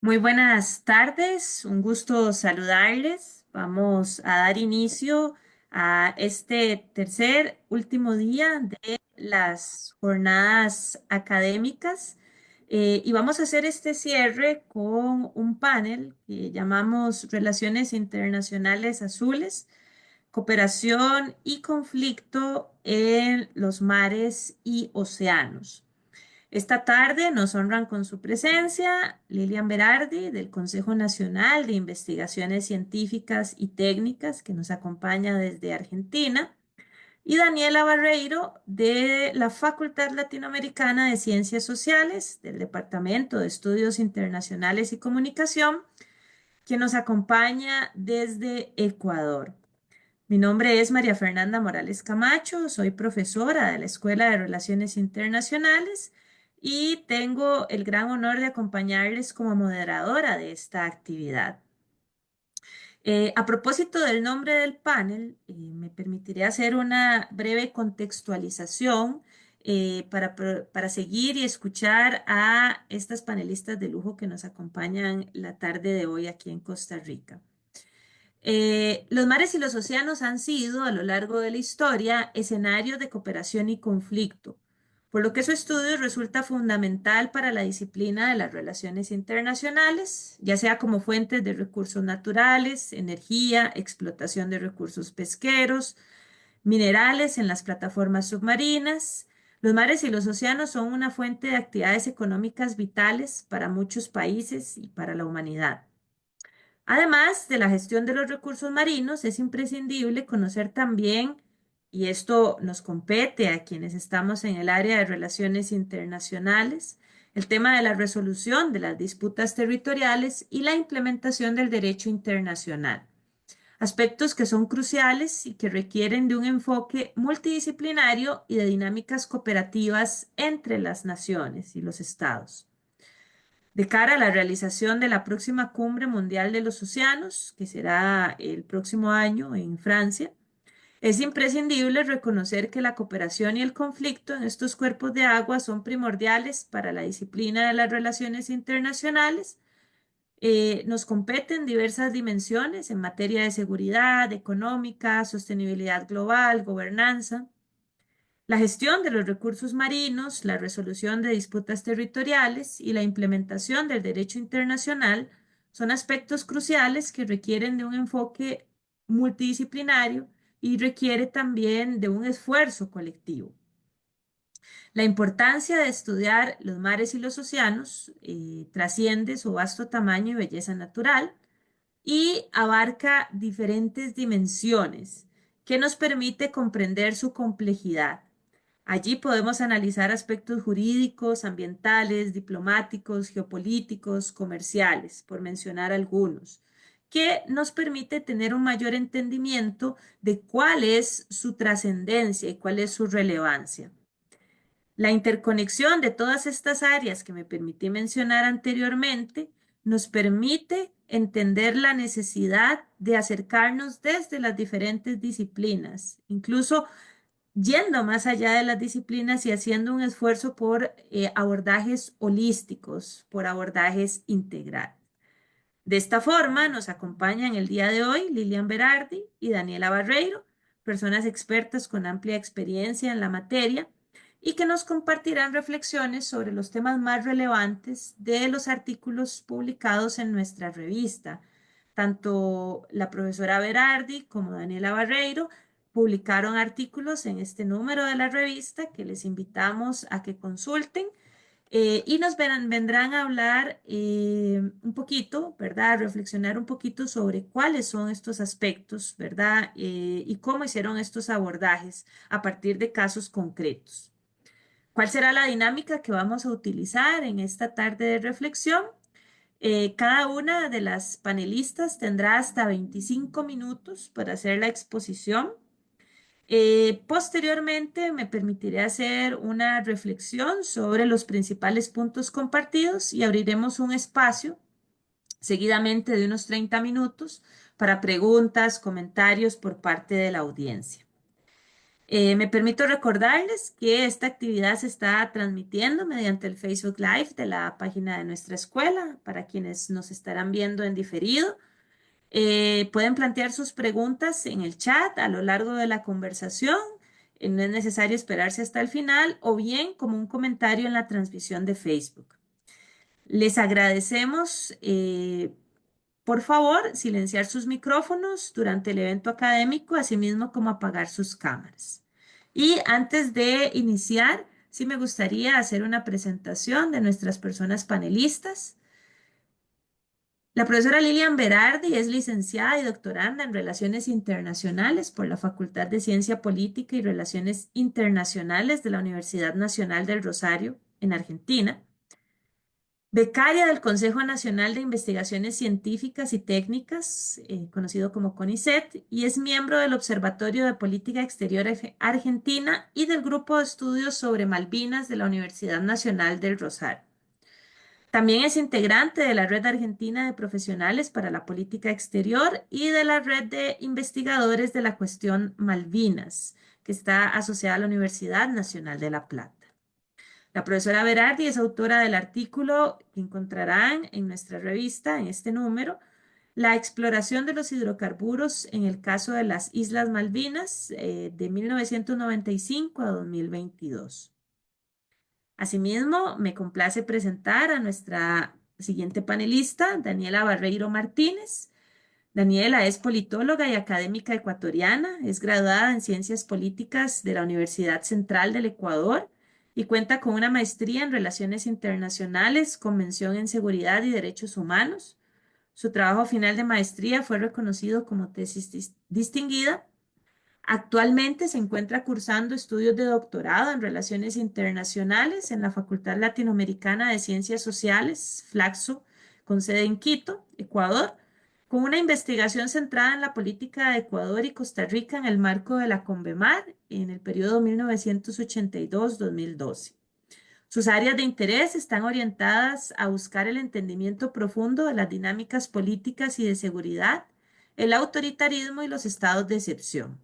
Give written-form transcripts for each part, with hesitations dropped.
Muy buenas tardes, un gusto saludarles. Vamos a dar inicio a este tercer último día de las jornadas académicas y vamos a hacer este cierre con un panel que llamamos Relaciones Internacionales Azules, Cooperación y Conflicto en los Mares y Océanos. Esta tarde nos honran con su presencia Lilian Berardi del Consejo Nacional de Investigaciones Científicas y Técnicas, que nos acompaña desde Argentina, y Daniela Barreiro de la Facultad Latinoamericana de Ciencias Sociales del Departamento de Estudios Internacionales y Comunicación, que nos acompaña desde Ecuador. Mi nombre es María Fernanda Morales Camacho, soy profesora de la Escuela de Relaciones Internacionales y tengo el gran honor de acompañarles como moderadora de esta actividad. A propósito del nombre del panel, me permitiré hacer una breve contextualización para seguir y escuchar a estas panelistas de lujo que nos acompañan la tarde de hoy aquí en Costa Rica. Los mares y los océanos han sido a lo largo de la historia escenarios de cooperación y conflicto, por lo que su estudio resulta fundamental para la disciplina de las relaciones internacionales, ya sea como fuentes de recursos naturales, energía, explotación de recursos pesqueros, minerales en las plataformas submarinas. Los mares y los océanos son una fuente de actividades económicas vitales para muchos países y para la humanidad. Además de la gestión de los recursos marinos, es imprescindible conocer también, y esto nos compete a quienes estamos en el área de relaciones internacionales, el tema de la resolución de las disputas territoriales y la implementación del derecho internacional. Aspectos que son cruciales y que requieren de un enfoque multidisciplinario y de dinámicas cooperativas entre las naciones y los estados. De cara a la realización de la próxima Cumbre Mundial de los Océanos, que será el próximo año en Francia, es imprescindible reconocer que la cooperación y el conflicto en estos cuerpos de agua son primordiales para la disciplina de las relaciones internacionales. Nos competen diversas dimensiones en materia de seguridad, económica, sostenibilidad global, gobernanza. La gestión de los recursos marinos, la resolución de disputas territoriales y la implementación del derecho internacional son aspectos cruciales que requieren de un enfoque multidisciplinario y requiere también de un esfuerzo colectivo. La importancia de estudiar los mares y los océanos trasciende su vasto tamaño y belleza natural y abarca diferentes dimensiones que nos permite comprender su complejidad. Allí podemos analizar aspectos jurídicos, ambientales, diplomáticos, geopolíticos, comerciales, por mencionar algunos, que nos permite tener un mayor entendimiento de cuál es su trascendencia y cuál es su relevancia. La interconexión de todas estas áreas que me permití mencionar anteriormente nos permite entender la necesidad de acercarnos desde las diferentes disciplinas, incluso yendo más allá de las disciplinas y haciendo un esfuerzo por abordajes holísticos, por abordajes integrales. De esta forma nos acompañan el día de hoy Lilian Berardi y Daniela Barreiro, personas expertas con amplia experiencia en la materia y que nos compartirán reflexiones sobre los temas más relevantes de los artículos publicados en nuestra revista. Tanto la profesora Berardi como Daniela Barreiro publicaron artículos en este número de la revista que les invitamos a que consulten y nos vendrán a hablar un poquito, ¿verdad? A reflexionar un poquito sobre cuáles son estos aspectos, ¿verdad? Y cómo hicieron estos abordajes a partir de casos concretos. ¿Cuál será la dinámica que vamos a utilizar en esta tarde de reflexión? Cada una de las panelistas tendrá hasta 25 minutos para hacer la exposición. Posteriormente me permitiré hacer una reflexión sobre los principales puntos compartidos y abriremos un espacio seguidamente de unos 30 minutos para preguntas, comentarios por parte de la audiencia. Me permito recordarles que esta actividad se está transmitiendo mediante el Facebook Live de la página de nuestra escuela para quienes nos estarán viendo en diferido. Pueden plantear sus preguntas en el chat a lo largo de la conversación. No es necesario esperarse hasta el final o bien como un comentario en la transmisión de Facebook. Les agradecemos, por favor, silenciar sus micrófonos durante el evento académico, asimismo como apagar sus cámaras. Y antes de iniciar, sí me gustaría hacer una presentación de nuestras personas panelistas. La profesora Lilian Berardi es licenciada y doctoranda en Relaciones Internacionales por la Facultad de Ciencia Política y Relaciones Internacionales de la Universidad Nacional del Rosario, en Argentina. Becaria del Consejo Nacional de Investigaciones Científicas y Técnicas, conocido como CONICET, y es miembro del Observatorio de Política Exterior Argentina y del Grupo de Estudios sobre Malvinas de la Universidad Nacional del Rosario. También es integrante de la Red Argentina de Profesionales para la Política Exterior y de la Red de Investigadores de la Cuestión Malvinas, que está asociada a la Universidad Nacional de La Plata. La profesora Berardi es autora del artículo que encontrarán en nuestra revista, en este número, La exploración de los hidrocarburos en el caso de las Islas Malvinas, de 1995 a 2022. Asimismo, me complace presentar a nuestra siguiente panelista, Daniela Barreiro Martínez. Daniela es politóloga y académica ecuatoriana, es graduada en Ciencias Políticas de la Universidad Central del Ecuador y cuenta con una maestría en Relaciones Internacionales con mención en Seguridad y Derechos Humanos. Su trabajo final de maestría fue reconocido como tesis distinguida. Actualmente se encuentra cursando estudios de doctorado en Relaciones Internacionales en la Facultad Latinoamericana de Ciencias Sociales, Flaxo, con sede en Quito, Ecuador, con una investigación centrada en la política de Ecuador y Costa Rica en el marco de la CONVEMAR en el periodo 1982-2012. Sus áreas de interés están orientadas a buscar el entendimiento profundo de las dinámicas políticas y de seguridad, el autoritarismo y los estados de excepción.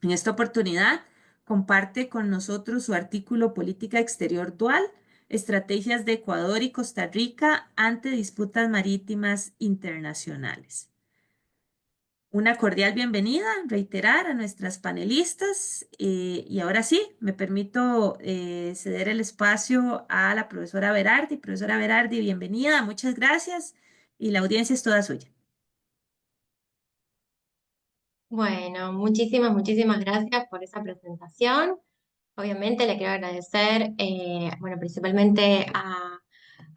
En esta oportunidad, comparte con nosotros su artículo Política Exterior Dual, Estrategias de Ecuador y Costa Rica ante disputas marítimas internacionales. Una cordial bienvenida, reiterar a nuestras panelistas y ahora sí, me permito ceder el espacio a la profesora Berardi. Profesora Berardi, bienvenida, muchas gracias y la audiencia es toda suya. Bueno, muchísimas gracias por esa presentación. Obviamente le quiero agradecer, bueno, principalmente a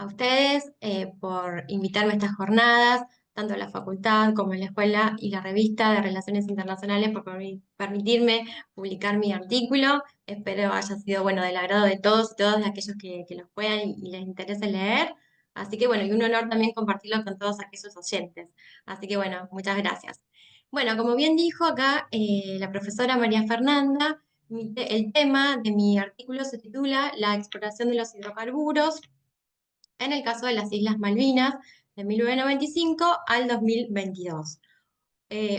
ustedes por invitarme a estas jornadas, tanto en la facultad como en la escuela y la revista de Relaciones Internacionales por permitirme publicar mi artículo. Espero haya sido, bueno, del agrado de todos y todas aquellos que los puedan y les interese leer. Así que, bueno, y un honor también compartirlo con todos aquellos oyentes. Así que, bueno, muchas gracias. Bueno, como bien dijo acá la profesora María Fernanda, el tema de mi artículo se titula La exploración de los hidrocarburos en el caso de las Islas Malvinas de 1995 al 2022.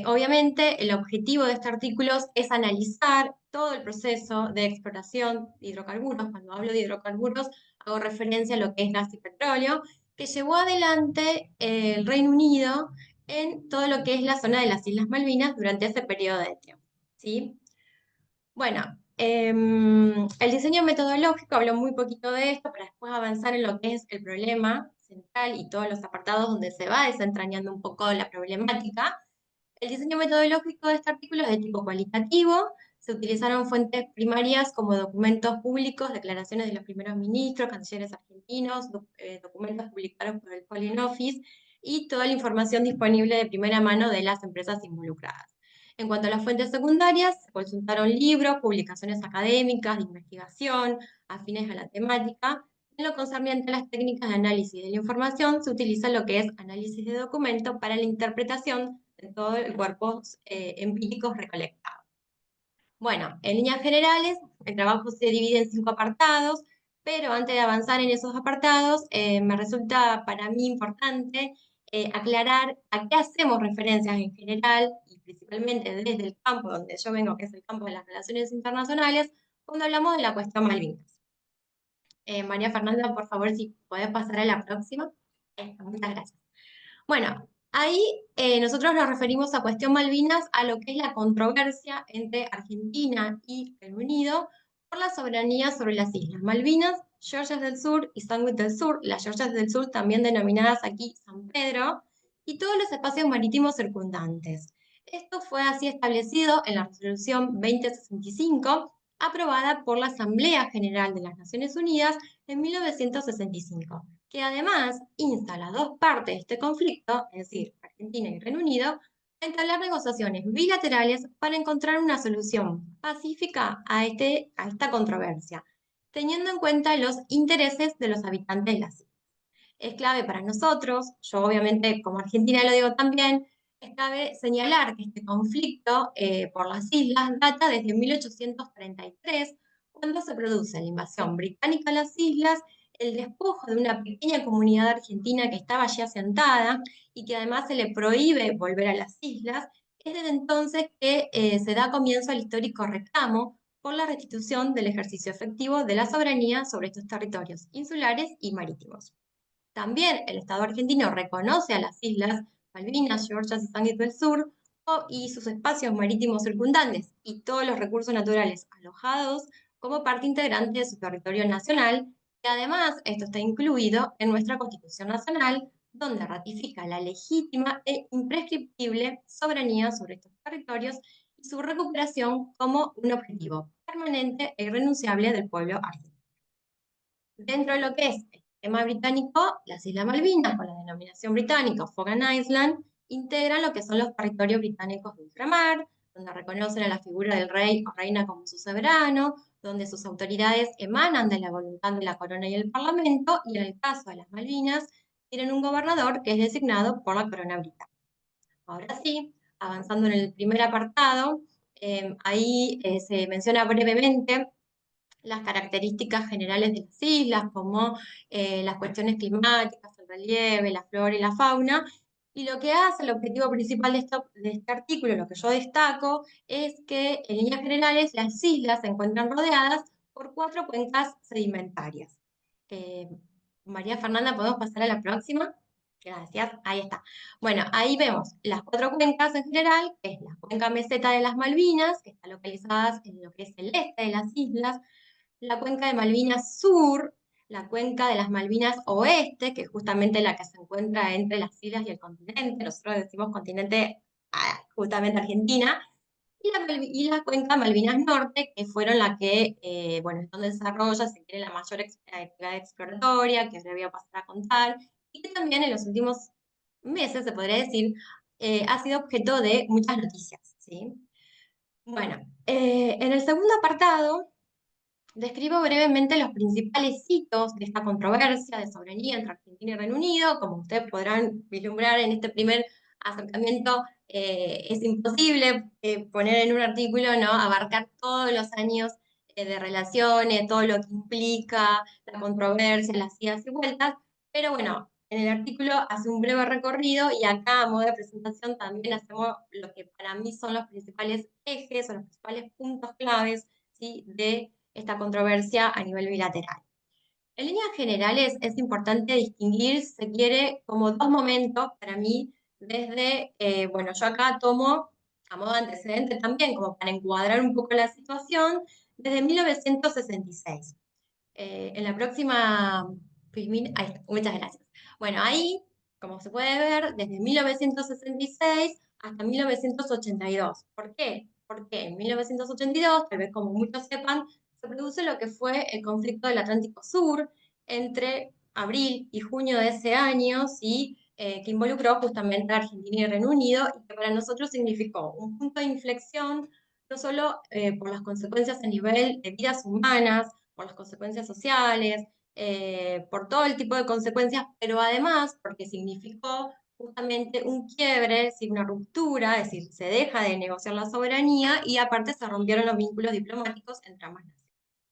Obviamente, el objetivo de este artículo es analizar todo el proceso de exploración de hidrocarburos. Cuando hablo de hidrocarburos, hago referencia a lo que es gas y petróleo, que llevó adelante el Reino Unido en todo lo que es la zona de las Islas Malvinas durante ese periodo de tiempo. ¿Sí? Bueno, el diseño metodológico, hablo muy poquito de esto para después avanzar en lo que es el problema central y todos los apartados donde se va desentrañando un poco la problemática. El diseño metodológico de este artículo es de tipo cualitativo. Se utilizaron fuentes primarias como documentos públicos, declaraciones de los primeros ministros, cancilleres argentinos, documentos publicados por el Foreign Office y toda la información disponible de primera mano de las empresas involucradas. En cuanto a las fuentes secundarias, se consultaron libros, publicaciones académicas, de investigación, afines a la temática. En lo concerniente a las técnicas de análisis de la información, se utiliza lo que es análisis de documento para la interpretación de todo el cuerpo empíricos recolectados. Bueno, en líneas generales, el trabajo se divide en 5 apartados, pero antes de avanzar en esos apartados, me resulta para mí importante aclarar a qué hacemos referencias en general y principalmente desde el campo donde yo vengo, que es el campo de las relaciones internacionales, cuando hablamos de la cuestión Malvinas. María Fernanda, por favor, si podés pasar a la próxima. Muchas gracias. Bueno, ahí nosotros nos referimos a cuestión Malvinas, a lo que es la controversia entre Argentina y Reino Unido por la soberanía sobre las Islas Malvinas, Georgias del Sur y Sandwich del Sur, las Georgias del Sur también denominadas aquí San Pedro, y todos los espacios marítimos circundantes. Esto fue así establecido en la Resolución 2065, aprobada por la Asamblea General de las Naciones Unidas en 1965, que además insta a las dos partes de este conflicto, es decir, Argentina y Reino Unido, a entablar negociaciones bilaterales para encontrar una solución pacífica a esta controversia, teniendo en cuenta los intereses de los habitantes de las islas. Es clave para nosotros, yo obviamente como argentina lo digo también, es clave señalar que este conflicto por las islas data desde 1833, cuando se produce la invasión británica a las islas, el despojo de una pequeña comunidad argentina que estaba allí asentada y que además se le prohíbe volver a las islas. Es desde entonces que se da comienzo al histórico reclamo por la restitución del ejercicio efectivo de la soberanía sobre estos territorios insulares y marítimos. También el Estado argentino reconoce a las islas Malvinas, Georgias y San Miguel del Sur y sus espacios marítimos circundantes y todos los recursos naturales alojados como parte integrante de su territorio nacional, y además esto está incluido en nuestra Constitución Nacional, donde ratifica la legítima e imprescriptible soberanía sobre estos territorios y su recuperación como un objetivo permanente e irrenunciable del pueblo argentino. Dentro de lo que es el sistema británico, las Islas Malvinas, con la denominación británica Fogan Island, integran lo que son los territorios británicos de ultramar, donde reconocen a la figura del rey o reina como su soberano, donde sus autoridades emanan de la voluntad de la corona y el parlamento, y en el caso de las Malvinas, tienen un gobernador que es designado por la corona británica. Ahora sí, avanzando en el primer apartado, ahí se menciona brevemente las características generales de las islas, como las cuestiones climáticas, el relieve, la flora y la fauna. Y lo que hace el objetivo principal de este artículo, lo que yo destaco, es que en líneas generales las islas se encuentran rodeadas por 4 cuencas sedimentarias. Eh, María Fernanda, ¿podemos pasar a la próxima? Gracias, ahí está. Bueno, ahí vemos las 4 cuencas en general, que es la cuenca meseta de las Malvinas, que está localizada en lo que es el este de las islas, la cuenca de Malvinas Sur, la cuenca de las Malvinas Oeste, que es justamente la que se encuentra entre las islas y el continente, nosotros decimos continente justamente Argentina, y la cuenca Malvinas Norte, que fueron la que, bueno, es donde desarrolla, se quiere, la mayor actividad exploratoria, que os voy a pasar a contar, y que también en los últimos meses, se podría decir, ha sido objeto de muchas noticias, ¿sí? Bueno, en el segundo apartado, describo brevemente los principales hitos de esta controversia de soberanía entre Argentina y Reino Unido. Como ustedes podrán vislumbrar en este primer acercamiento, es imposible poner en un artículo, ¿no?, abarcar todos los años de relaciones, todo lo que implica la controversia, las idas y vueltas, pero bueno, en el artículo hace un breve recorrido y acá a modo de presentación también hacemos lo que para mí son los principales ejes o los principales puntos claves, ¿sí?, de esta controversia a nivel bilateral. En líneas generales es importante distinguir, si se quiere, como dos momentos para mí, desde, bueno, yo acá tomo a modo de antecedente también, como para encuadrar un poco la situación, desde 1966. En la próxima, ahí está, muchas gracias. Bueno, ahí, como se puede ver, desde 1966 hasta 1982. ¿Por qué? Porque en 1982, tal vez como muchos sepan, se produce lo que fue el conflicto del Atlántico Sur entre abril y junio de ese año, ¿sí?, que involucró justamente a Argentina y Reino Unido, y que para nosotros significó un punto de inflexión, no solo por las consecuencias a nivel de vidas humanas, por las consecuencias sociales, por todo el tipo de consecuencias, pero además porque significó justamente un quiebre, ¿sí?, una ruptura, es decir, se deja de negociar la soberanía y aparte se rompieron los vínculos diplomáticos entre ambas naciones,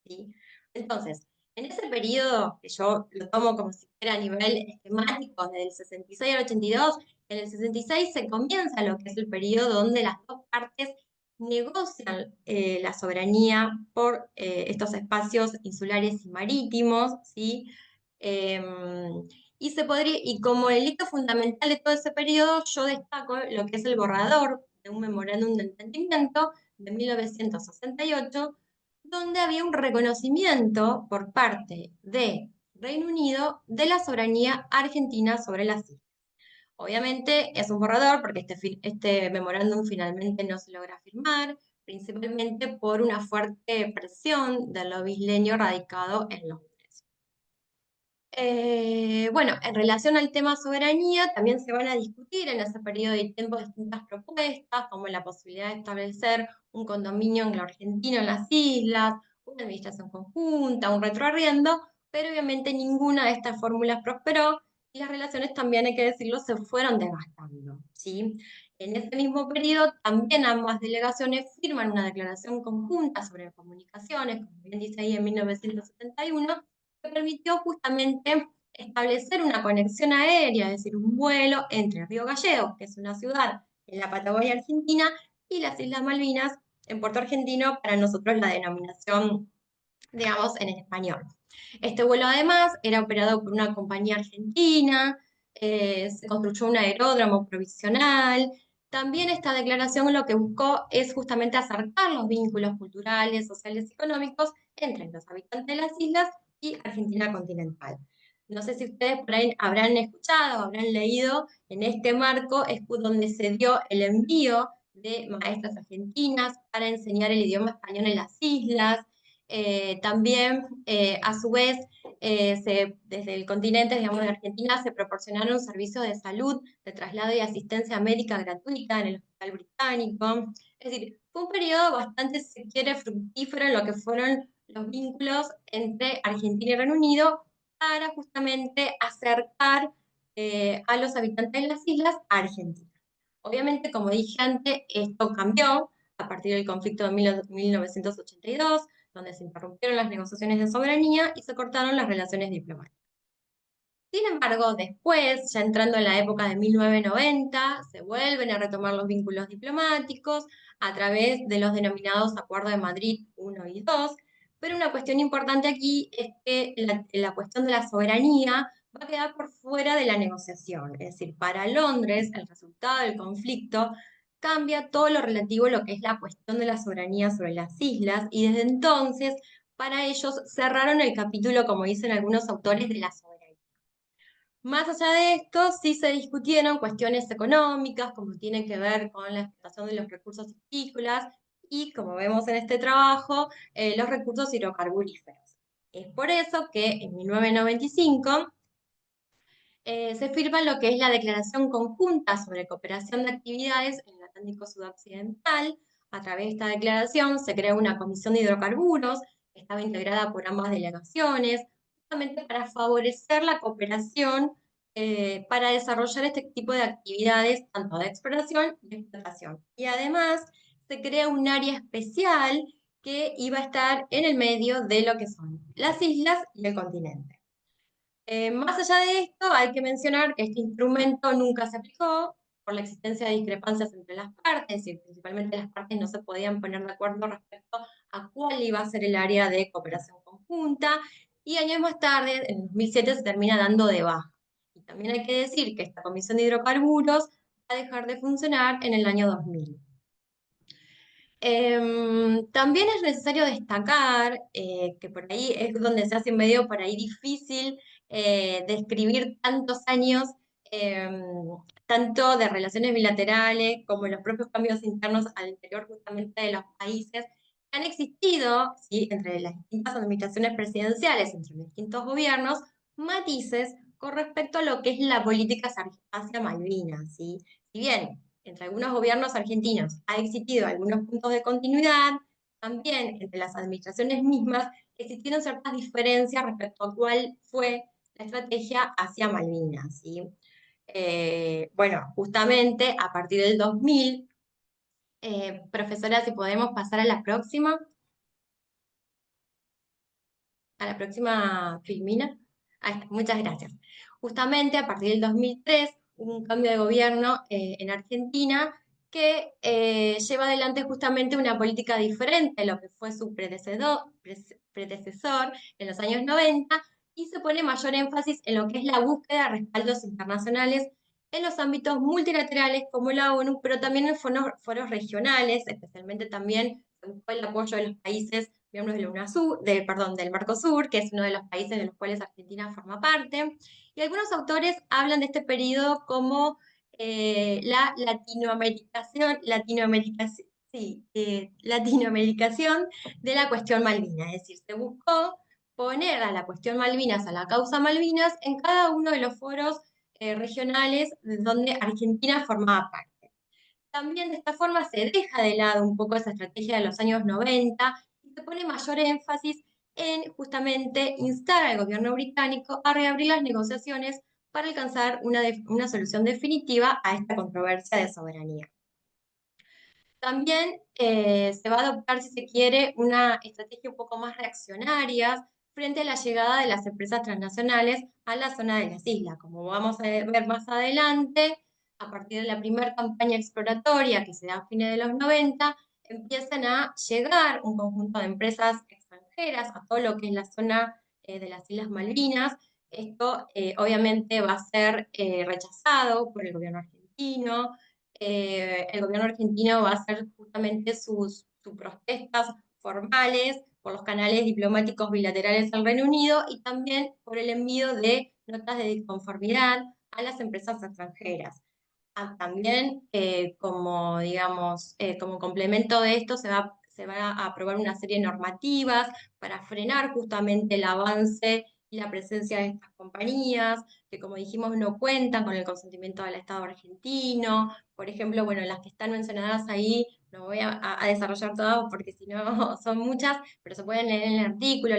¿sí? Entonces, en ese periodo, que yo lo tomo como si fuera a nivel esquemático, desde el 66 al 82, En el 66 se comienza lo que es el periodo donde las dos partes negocian la soberanía por estos espacios insulares y marítimos, ¿sí? Y como el hito fundamental de todo ese periodo, yo destaco lo que es el borrador de un memorándum de entendimiento de 1968, donde había un reconocimiento por parte de Reino Unido de la soberanía argentina sobre las islas. Obviamente es un borrador porque este memorándum finalmente no se logra firmar, principalmente por una fuerte presión del lobby isleño radicado en Londres. Bueno, en relación al tema soberanía, también se van a discutir en ese periodo de tiempo distintas propuestas, como la posibilidad de establecer un condominio anglo-argentino en las islas, una administración conjunta, un retroarriendo, pero obviamente ninguna de estas fórmulas prosperó y las relaciones también, hay que decirlo, se fueron desgastando, ¿sí? En ese mismo periodo, también ambas delegaciones firman una declaración conjunta sobre comunicaciones, como bien dice ahí en 1971, que permitió justamente establecer una conexión aérea, es decir, un vuelo entre Río Gallegos, que es una ciudad en la Patagonia Argentina, y las Islas Malvinas en Puerto Argentino, para nosotros la denominación, digamos, en español. Este vuelo además era operado por una compañía argentina, se construyó un aeródromo provisional. También esta declaración lo que buscó es justamente acercar los vínculos culturales, sociales y económicos entre los habitantes de las islas y Argentina continental. No sé si ustedes por ahí habrán escuchado, habrán leído, en este marco es donde se dio el envío de maestras argentinas para enseñar el idioma español en las islas. También, a su vez, desde el continente, digamos, de Argentina, se proporcionaron servicios de salud, de traslado y asistencia médica gratuita en el Hospital Británico. Es decir, fue un periodo bastante, si se quiere, fructífero en lo que fueron los vínculos entre Argentina y Reino Unido para justamente acercar a los habitantes de las islas a Argentina. Obviamente, como dije antes, esto cambió a partir del conflicto de 1982, donde se interrumpieron las negociaciones de soberanía y se cortaron las relaciones diplomáticas. Sin embargo, después, ya entrando en la época de 1990, se vuelven a retomar los vínculos diplomáticos a través de los denominados Acuerdos de Madrid 1 y 2, pero una cuestión importante aquí es que la cuestión de la soberanía va a quedar por fuera de la negociación. Es decir, para Londres, el resultado del conflicto cambia todo lo relativo a lo que es la cuestión de la soberanía sobre las islas, y desde entonces, para ellos, cerraron el capítulo, como dicen algunos autores, de la soberanía. Más allá de esto, sí se discutieron cuestiones económicas, como tienen que ver con la explotación de los recursos agrícolas y, como vemos en este trabajo, los recursos hidrocarburíferos. Es por eso que en 1995 se firma lo que es la Declaración Conjunta sobre Cooperación de Actividades en el Atlántico Sudoccidental. A través de esta declaración se crea una comisión de hidrocarburos que estaba integrada por ambas delegaciones, justamente para favorecer la cooperación para desarrollar este tipo de actividades, tanto de exploración y explotación. Y además se crea un área especial que iba a estar en el medio de lo que son las islas y el continente. Más allá de esto, hay que mencionar que este instrumento nunca se aplicó por la existencia de discrepancias entre las partes, y principalmente las partes no se podían poner de acuerdo respecto a cuál iba a ser el área de cooperación conjunta, y años más tarde, en 2007, se termina dando de baja. Y también hay que decir que esta Comisión de Hidrocarburos va a dejar de funcionar en el año 2000. También es necesario destacar que por ahí es donde se hace medio por ahí difícil describir tantos años, em, tanto de relaciones bilaterales como los propios cambios internos al interior justamente de los países que han existido, ¿sí?, entre las distintas administraciones presidenciales, entre los distintos gobiernos, matices con respecto a lo que es la política hacia Malvinas, ¿sí? Si bien entre algunos gobiernos argentinos ha existido algunos puntos de continuidad, también entre las administraciones mismas existieron ciertas diferencias respecto a cuál fue la estrategia hacia Malvinas, ¿sí? Bueno, justamente a partir del 2000, profesora, si podemos pasar a la próxima filmina. Ahí está, muchas gracias. Justamente a partir del 2003 un cambio de gobierno en Argentina que lleva adelante justamente una política diferente a lo que fue su predecesor en los años 90 y se pone mayor énfasis en lo que es la búsqueda de respaldos internacionales en los ámbitos multilaterales como la ONU, pero también en foros regionales, especialmente también se buscó el apoyo de los países miembros de la UNASUR, perdón, del Mercosur, que es uno de los países de los cuales Argentina forma parte. Y algunos autores hablan de este periodo como la latinoamericación de la cuestión Malvinas, es decir, se buscó poner a la cuestión Malvinas, a la causa Malvinas, en cada uno de los foros regionales donde Argentina formaba parte. También de esta forma se deja de lado un poco esa estrategia de los años 90 y se pone mayor énfasis en justamente instar al gobierno británico a reabrir las negociaciones para alcanzar una solución definitiva a esta controversia de soberanía. También se va a adoptar, si se quiere, una estrategia un poco más reaccionaria frente a la llegada de las empresas transnacionales a la zona de las islas. Como vamos a ver más adelante, a partir de la primera campaña exploratoria que se da a fines de los 90, empiezan a llegar un conjunto de empresas extranjeras a todo lo que es la zona de las Islas Malvinas. Esto obviamente va a ser rechazado por el gobierno argentino. El gobierno argentino va a hacer justamente sus protestas formales por los canales diplomáticos bilaterales al Reino Unido y también por el envío de notas de disconformidad a las empresas extranjeras. También, como digamos, como complemento de esto, se va a aprobar una serie de normativas para frenar justamente el avance y la presencia de estas compañías, que como dijimos no cuentan con el consentimiento del Estado argentino. Por ejemplo, bueno, las que están mencionadas ahí, no voy a desarrollar todas porque si no son muchas, pero se pueden leer en el artículo,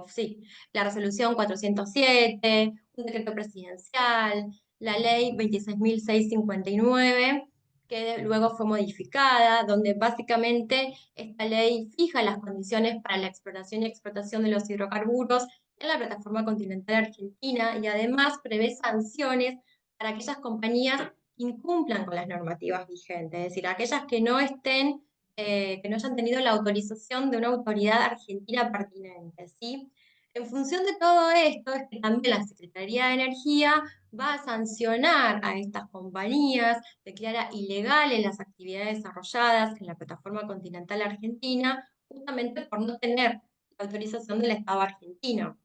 sí, la resolución 407, un decreto presidencial, la ley 26.659, que luego fue modificada, donde básicamente esta ley fija las condiciones para la exploración y explotación de los hidrocarburos en la plataforma continental argentina y además prevé sanciones para aquellas compañías que incumplan con las normativas vigentes, es decir, aquellas que no estén, que no hayan tenido la autorización de una autoridad argentina pertinente, ¿sí? En función de todo esto, es que también la Secretaría de Energía va a sancionar a estas compañías, declara ilegales las actividades desarrolladas en la plataforma continental argentina, justamente por no tener la autorización del Estado argentino.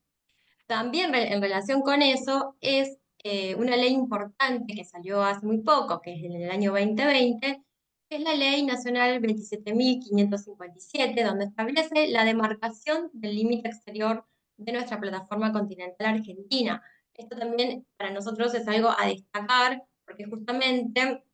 También en relación con eso es una ley importante que salió hace muy poco, que es en el año 2020, que es la Ley Nacional 27.557, donde establece la demarcación del límite exterior de nuestra plataforma continental argentina. Esto también para nosotros es algo a destacar, porque justamente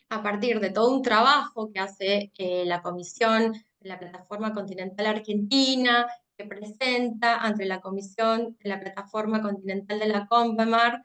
a partir de todo un trabajo que hace la Comisión de la Plataforma Continental Argentina, que presenta ante la Comisión de la Plataforma Continental de la CONVEMAR.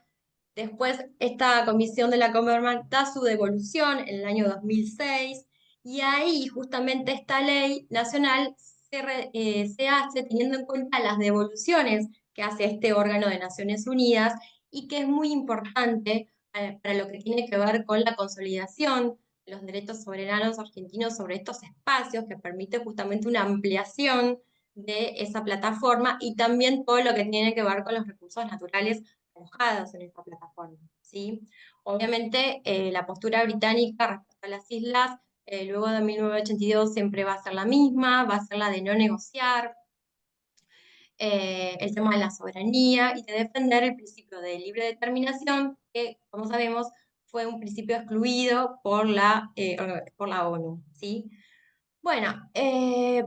Después, esta comisión de la CONVEMAR da su devolución en el año 2006 y ahí justamente esta ley nacional se hace teniendo en cuenta las devoluciones que hace este órgano de Naciones Unidas y que es muy importante para lo que tiene que ver con la consolidación de los derechos soberanos argentinos sobre estos espacios que permite justamente una ampliación de esa plataforma y también todo lo que tiene que ver con los recursos naturales alojados en esta plataforma, ¿sí? Obviamente, la postura británica respecto a las islas, luego de 1982 siempre va a ser la misma, va a ser la de no negociar, el tema de la soberanía y de defender el principio de libre determinación, que, como sabemos, fue un principio excluido por la ONU, ¿sí? Bueno,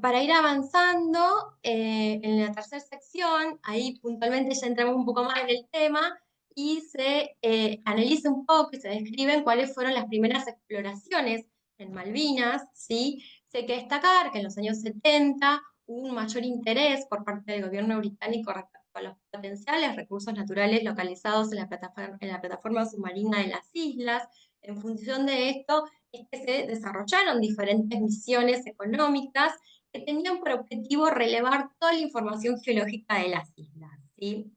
para ir avanzando, en la tercera sección, ahí puntualmente ya entramos un poco más en el tema y se analiza un poco y se describen cuáles fueron las primeras exploraciones en Malvinas, ¿sí? Sí hay que destacar que en los años 70 hubo un mayor interés por parte del gobierno británico respecto a los potenciales recursos naturales localizados en la plataforma submarina de las islas. En función de esto, es que se desarrollaron diferentes misiones económicas que tenían por objetivo relevar toda la información geológica de las islas, ¿sí?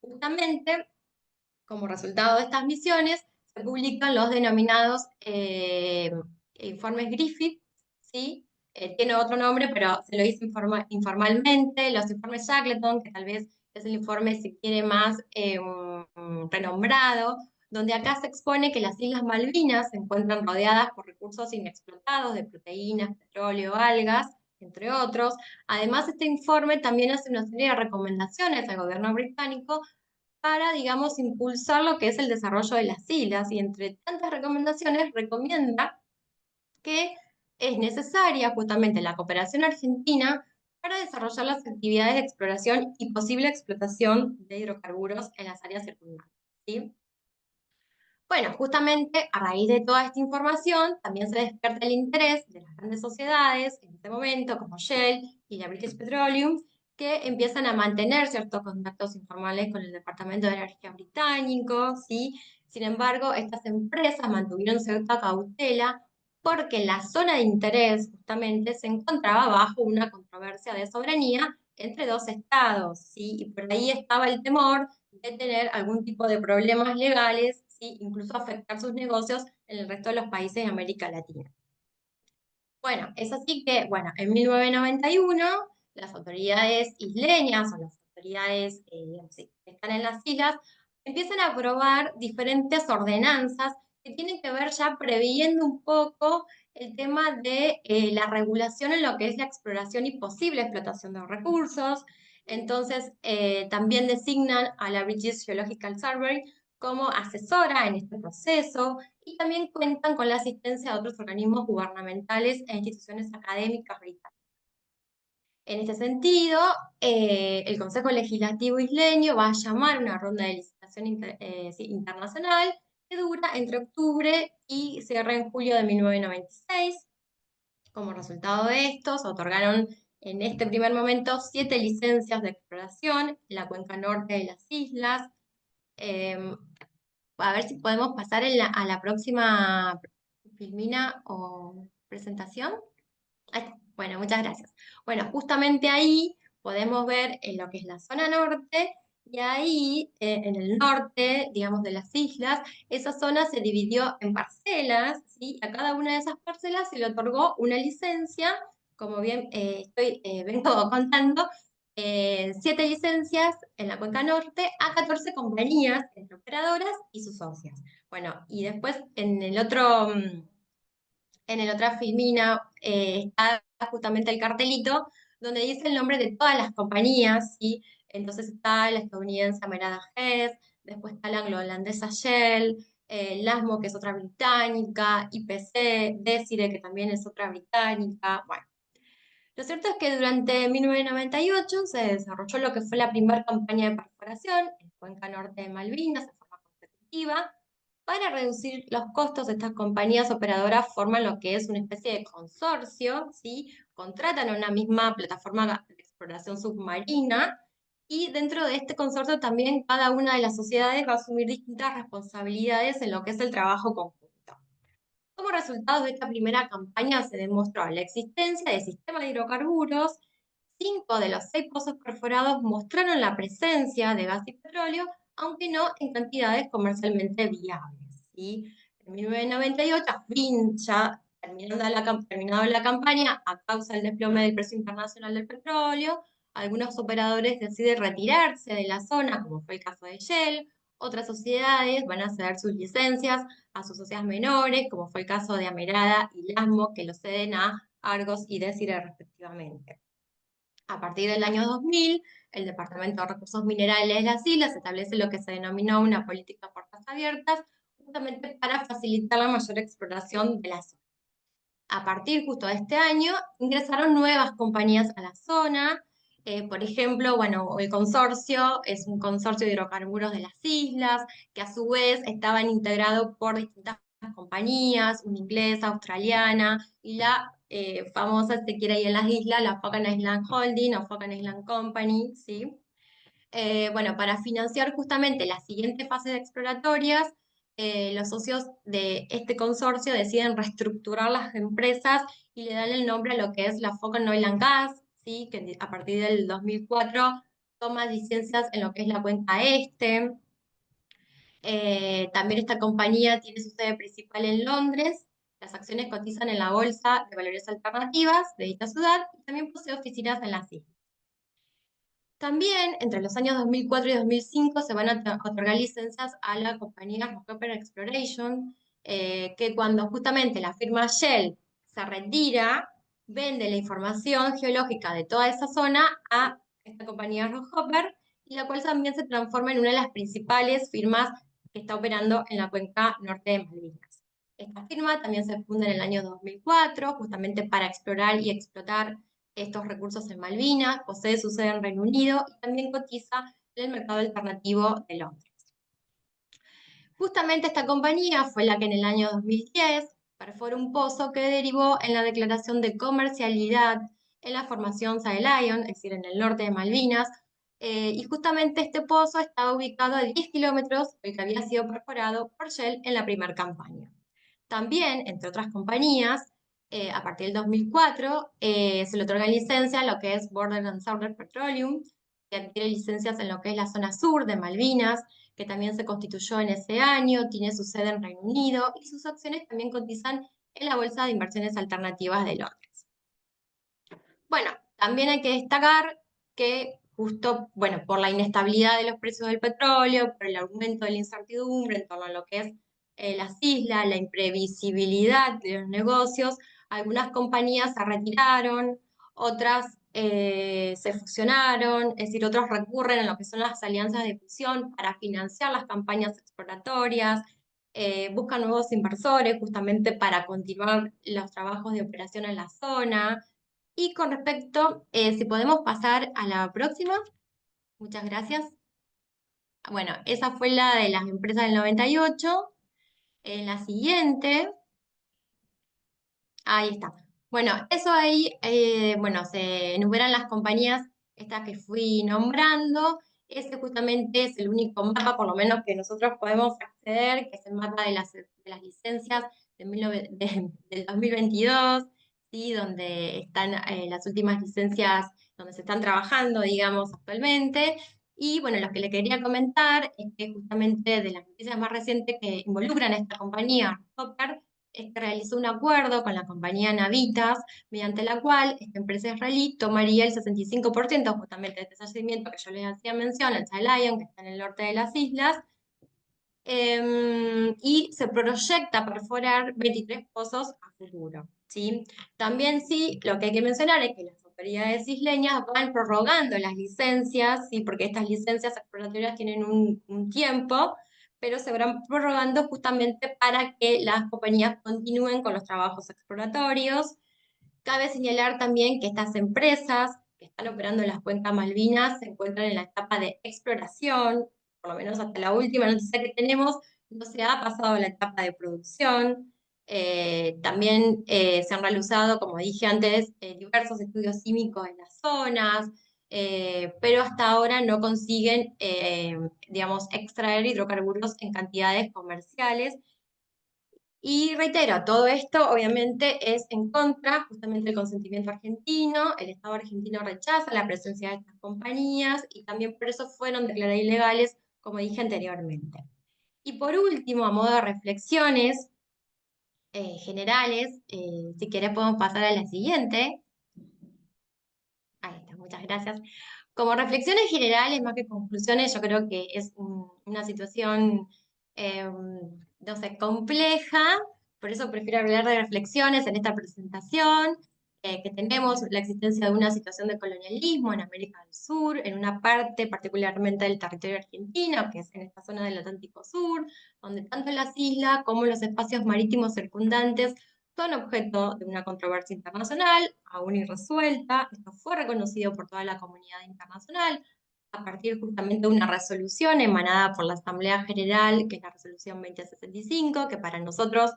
Justamente Como resultado de estas misiones, se publican los denominados informes Griffith, ¿sí? Tiene otro nombre, pero se lo hizo informalmente, los informes Shackleton, que tal vez es el informe, si quiere, más renombrado, donde acá se expone que las Islas Malvinas se encuentran rodeadas por recursos inexplotados de proteínas, petróleo, algas, entre otros. Además, este informe también hace una serie de recomendaciones al gobierno británico para, digamos, impulsar lo que es el desarrollo de las islas y entre tantas recomendaciones recomienda que es necesaria justamente la cooperación argentina para desarrollar las actividades de exploración y posible explotación de hidrocarburos en las áreas circundantes, ¿sí? Bueno, justamente a raíz de toda esta información, también se despierta el interés de las grandes sociedades en este momento, como Shell y la British Petroleum, que empiezan a mantener ciertos contactos informales con el Departamento de Energía británico, ¿sí? Sin embargo, estas empresas mantuvieron cierta cautela porque la zona de interés justamente se encontraba bajo una controversia de soberanía entre dos estados, ¿sí? Y por ahí estaba el temor de tener algún tipo de problemas legales, ¿sí? Incluso afectar sus negocios en el resto de los países de América Latina. Bueno, es así que, bueno, en 1991 las autoridades isleñas o las autoridades sí, que están en las islas empiezan a aprobar diferentes ordenanzas que tienen que ver ya previendo un poco el tema de la regulación en lo que es la exploración y posible explotación de los recursos. Entonces, también designan a la British Geological Survey como asesora en este proceso y también cuentan con la asistencia de otros organismos gubernamentales e instituciones académicas británicas. En este sentido, el Consejo Legislativo isleño va a llamar una ronda de licitación sí, internacional que dura entre octubre y cierra en julio de 1996. Como resultado de esto, se otorgaron en este primer momento 7 licencias de exploración en la cuenca norte de las islas. Eh, a ver si podemos pasar a la próxima filmina o presentación. Ahí está. Bueno, muchas gracias. Bueno, justamente ahí podemos ver en lo que es la zona norte y ahí en el norte, digamos, de las islas, esa zona se dividió en parcelas, ¿sí? A cada una de esas parcelas se le otorgó una licencia, como bien vengo contando, 7 licencias en la cuenca norte a 14 compañías entre operadoras y sus socias. Bueno, y después en el otra filmina está justamente el cartelito donde dice el nombre de todas las compañías, ¿sí? Entonces está la estadounidense Amerada Hess, después está la anglo-holandesa Shell, Lasmo, que es otra británica, IPC, Desire, que también es otra británica. Bueno, lo cierto es que durante 1998 se desarrolló lo que fue la primera campaña de perforación en Cuenca Norte de Malvinas de forma consecutiva. Para reducir los costos, estas compañías operadoras forman lo que es una especie de consorcio, ¿sí? Contratan a una misma plataforma de exploración submarina y dentro de este consorcio también cada una de las sociedades va a asumir distintas responsabilidades en lo que es el trabajo conjunto. Como resultado de esta primera campaña se demostró la existencia de sistemas de hidrocarburos. 5 de los 6 pozos perforados mostraron la presencia de gas y petróleo, aunque no en cantidades comercialmente viables, ¿sí? En 1998, a fin, ya terminado la campaña, a causa del desplome del precio internacional del petróleo, algunos operadores deciden retirarse de la zona, como fue el caso de Shell. Otras sociedades van a ceder sus licencias a sus socias menores, como fue el caso de Amerada y Lasmo, que lo ceden a Argos y Desire respectivamente. A partir del año 2000, el Departamento de Recursos Minerales de las Islas establece lo que se denominó una política de puertas abiertas, justamente para facilitar la mayor exploración de la zona. A partir justo de este año, ingresaron nuevas compañías a la zona. Por ejemplo, bueno, el consorcio es un consorcio de hidrocarburos de las islas, que a su vez estaban integrados por distintas compañías, una inglesa, australiana, y la famosa, si se quiere, ahí en las islas, la Falkland Island Holding o Falkland Island Company, ¿sí? Bueno, para financiar justamente las siguientes fases exploratorias, los socios de este consorcio deciden reestructurar las empresas y le dan el nombre a lo que es la Falcon Oil and Gas, ¿sí? Que a partir del 2004 toma licencias en lo que es la cuenca este. También esta compañía tiene su sede principal en Londres. Las acciones cotizan en la Bolsa de Valores Alternativas de dicha ciudad y también posee oficinas en las islas. También, entre los años 2004 y 2005, se van a otorgar licencias a la compañía Rockefeller Exploration, que cuando justamente la firma Shell se retira, vende la información geológica de toda esa zona a esta compañía Rockefeller, y la cual también se transforma en una de las principales firmas que está operando en la cuenca norte de Malvinas. Esta firma también se funda en el año 2004, justamente para explorar y explotar estos recursos en Malvinas, posee su sede en Reino Unido y también cotiza en el mercado alternativo de Londres. Justamente esta compañía fue la que en el año 2010 perforó un pozo que derivó en la declaración de comercialidad en la formación Side Lion, es decir, en el norte de Malvinas, y justamente este pozo estaba ubicado a 10 kilómetros del que había sido perforado por Shell en la primera campaña. También, entre otras compañías, a partir del 2004 se le otorga licencia a lo que es Border and Southern Petroleum, que adquiere licencias en lo que es la zona sur de Malvinas, que también se constituyó en ese año, tiene su sede en Reino Unido y sus acciones también cotizan en la Bolsa de Inversiones Alternativas de Londres. Bueno, también hay que destacar que justo, bueno, por la inestabilidad de los precios del petróleo, por el aumento de la incertidumbre en torno a lo que es las islas, la imprevisibilidad de los negocios, algunas compañías se retiraron, otras se fusionaron, es decir, otros recurren a lo que son las alianzas de fusión para financiar las campañas exploratorias, buscan nuevos inversores justamente para continuar los trabajos de operación en la zona. Y con respecto, si podemos pasar a la próxima, muchas gracias. Bueno, esa fue la de las empresas del 98. En la siguiente, ahí está. Bueno, eso ahí, bueno, se enumeran las compañías estas que fui nombrando. Ese justamente es el único mapa, por lo menos que nosotros podemos acceder, que es el mapa de las licencias del 2022, ¿sí? Donde están las últimas licencias, donde se están trabajando, digamos, actualmente. Y bueno, lo que le quería comentar es que justamente de las noticias más recientes que involucran a esta compañía, Hopper, es que realizó un acuerdo con la compañía Navitas, mediante la cual esta empresa israelí tomaría el 65% justamente de este yacimiento que yo les hacía mención, el Side Lion, que está en el norte de las islas, y se proyecta perforar 23 pozos a futuro, ¿sí? También sí, lo que hay que mencionar es que las autoridades isleñas van prorrogando las licencias, ¿sí? Porque estas licencias exploratorias tienen un tiempo, pero se van prorrogando justamente para que las compañías continúen con los trabajos exploratorios. Cabe señalar también que estas empresas que están operando en las cuencas Malvinas se encuentran en la etapa de exploración, por lo menos hasta la última noticia que tenemos, no se ha pasado a la etapa de producción. También se han realizado, como dije antes, diversos estudios químicos en las zonas, pero hasta ahora no consiguen, digamos, extraer hidrocarburos en cantidades comerciales. Y reitero, todo esto obviamente es en contra justamente del consentimiento argentino, el Estado argentino rechaza la presencia de estas compañías y también por eso fueron declaradas ilegales, como dije anteriormente. Y por último, a modo de reflexiones generales, si querés podemos pasar a la siguiente. Ahí está, muchas gracias. Como reflexiones generales, más que conclusiones, yo creo que es una situación, no sé, compleja, por eso prefiero hablar de reflexiones en esta presentación, que tenemos la existencia de una situación de colonialismo en América del Sur, en una parte particularmente del territorio argentino, que es en esta zona del Atlántico Sur, donde tanto las islas como los espacios marítimos circundantes son objeto de una controversia internacional aún irresuelta. Esto fue reconocido por toda la comunidad internacional a partir justamente de una resolución emanada por la Asamblea General, que es la resolución 2065, que para nosotros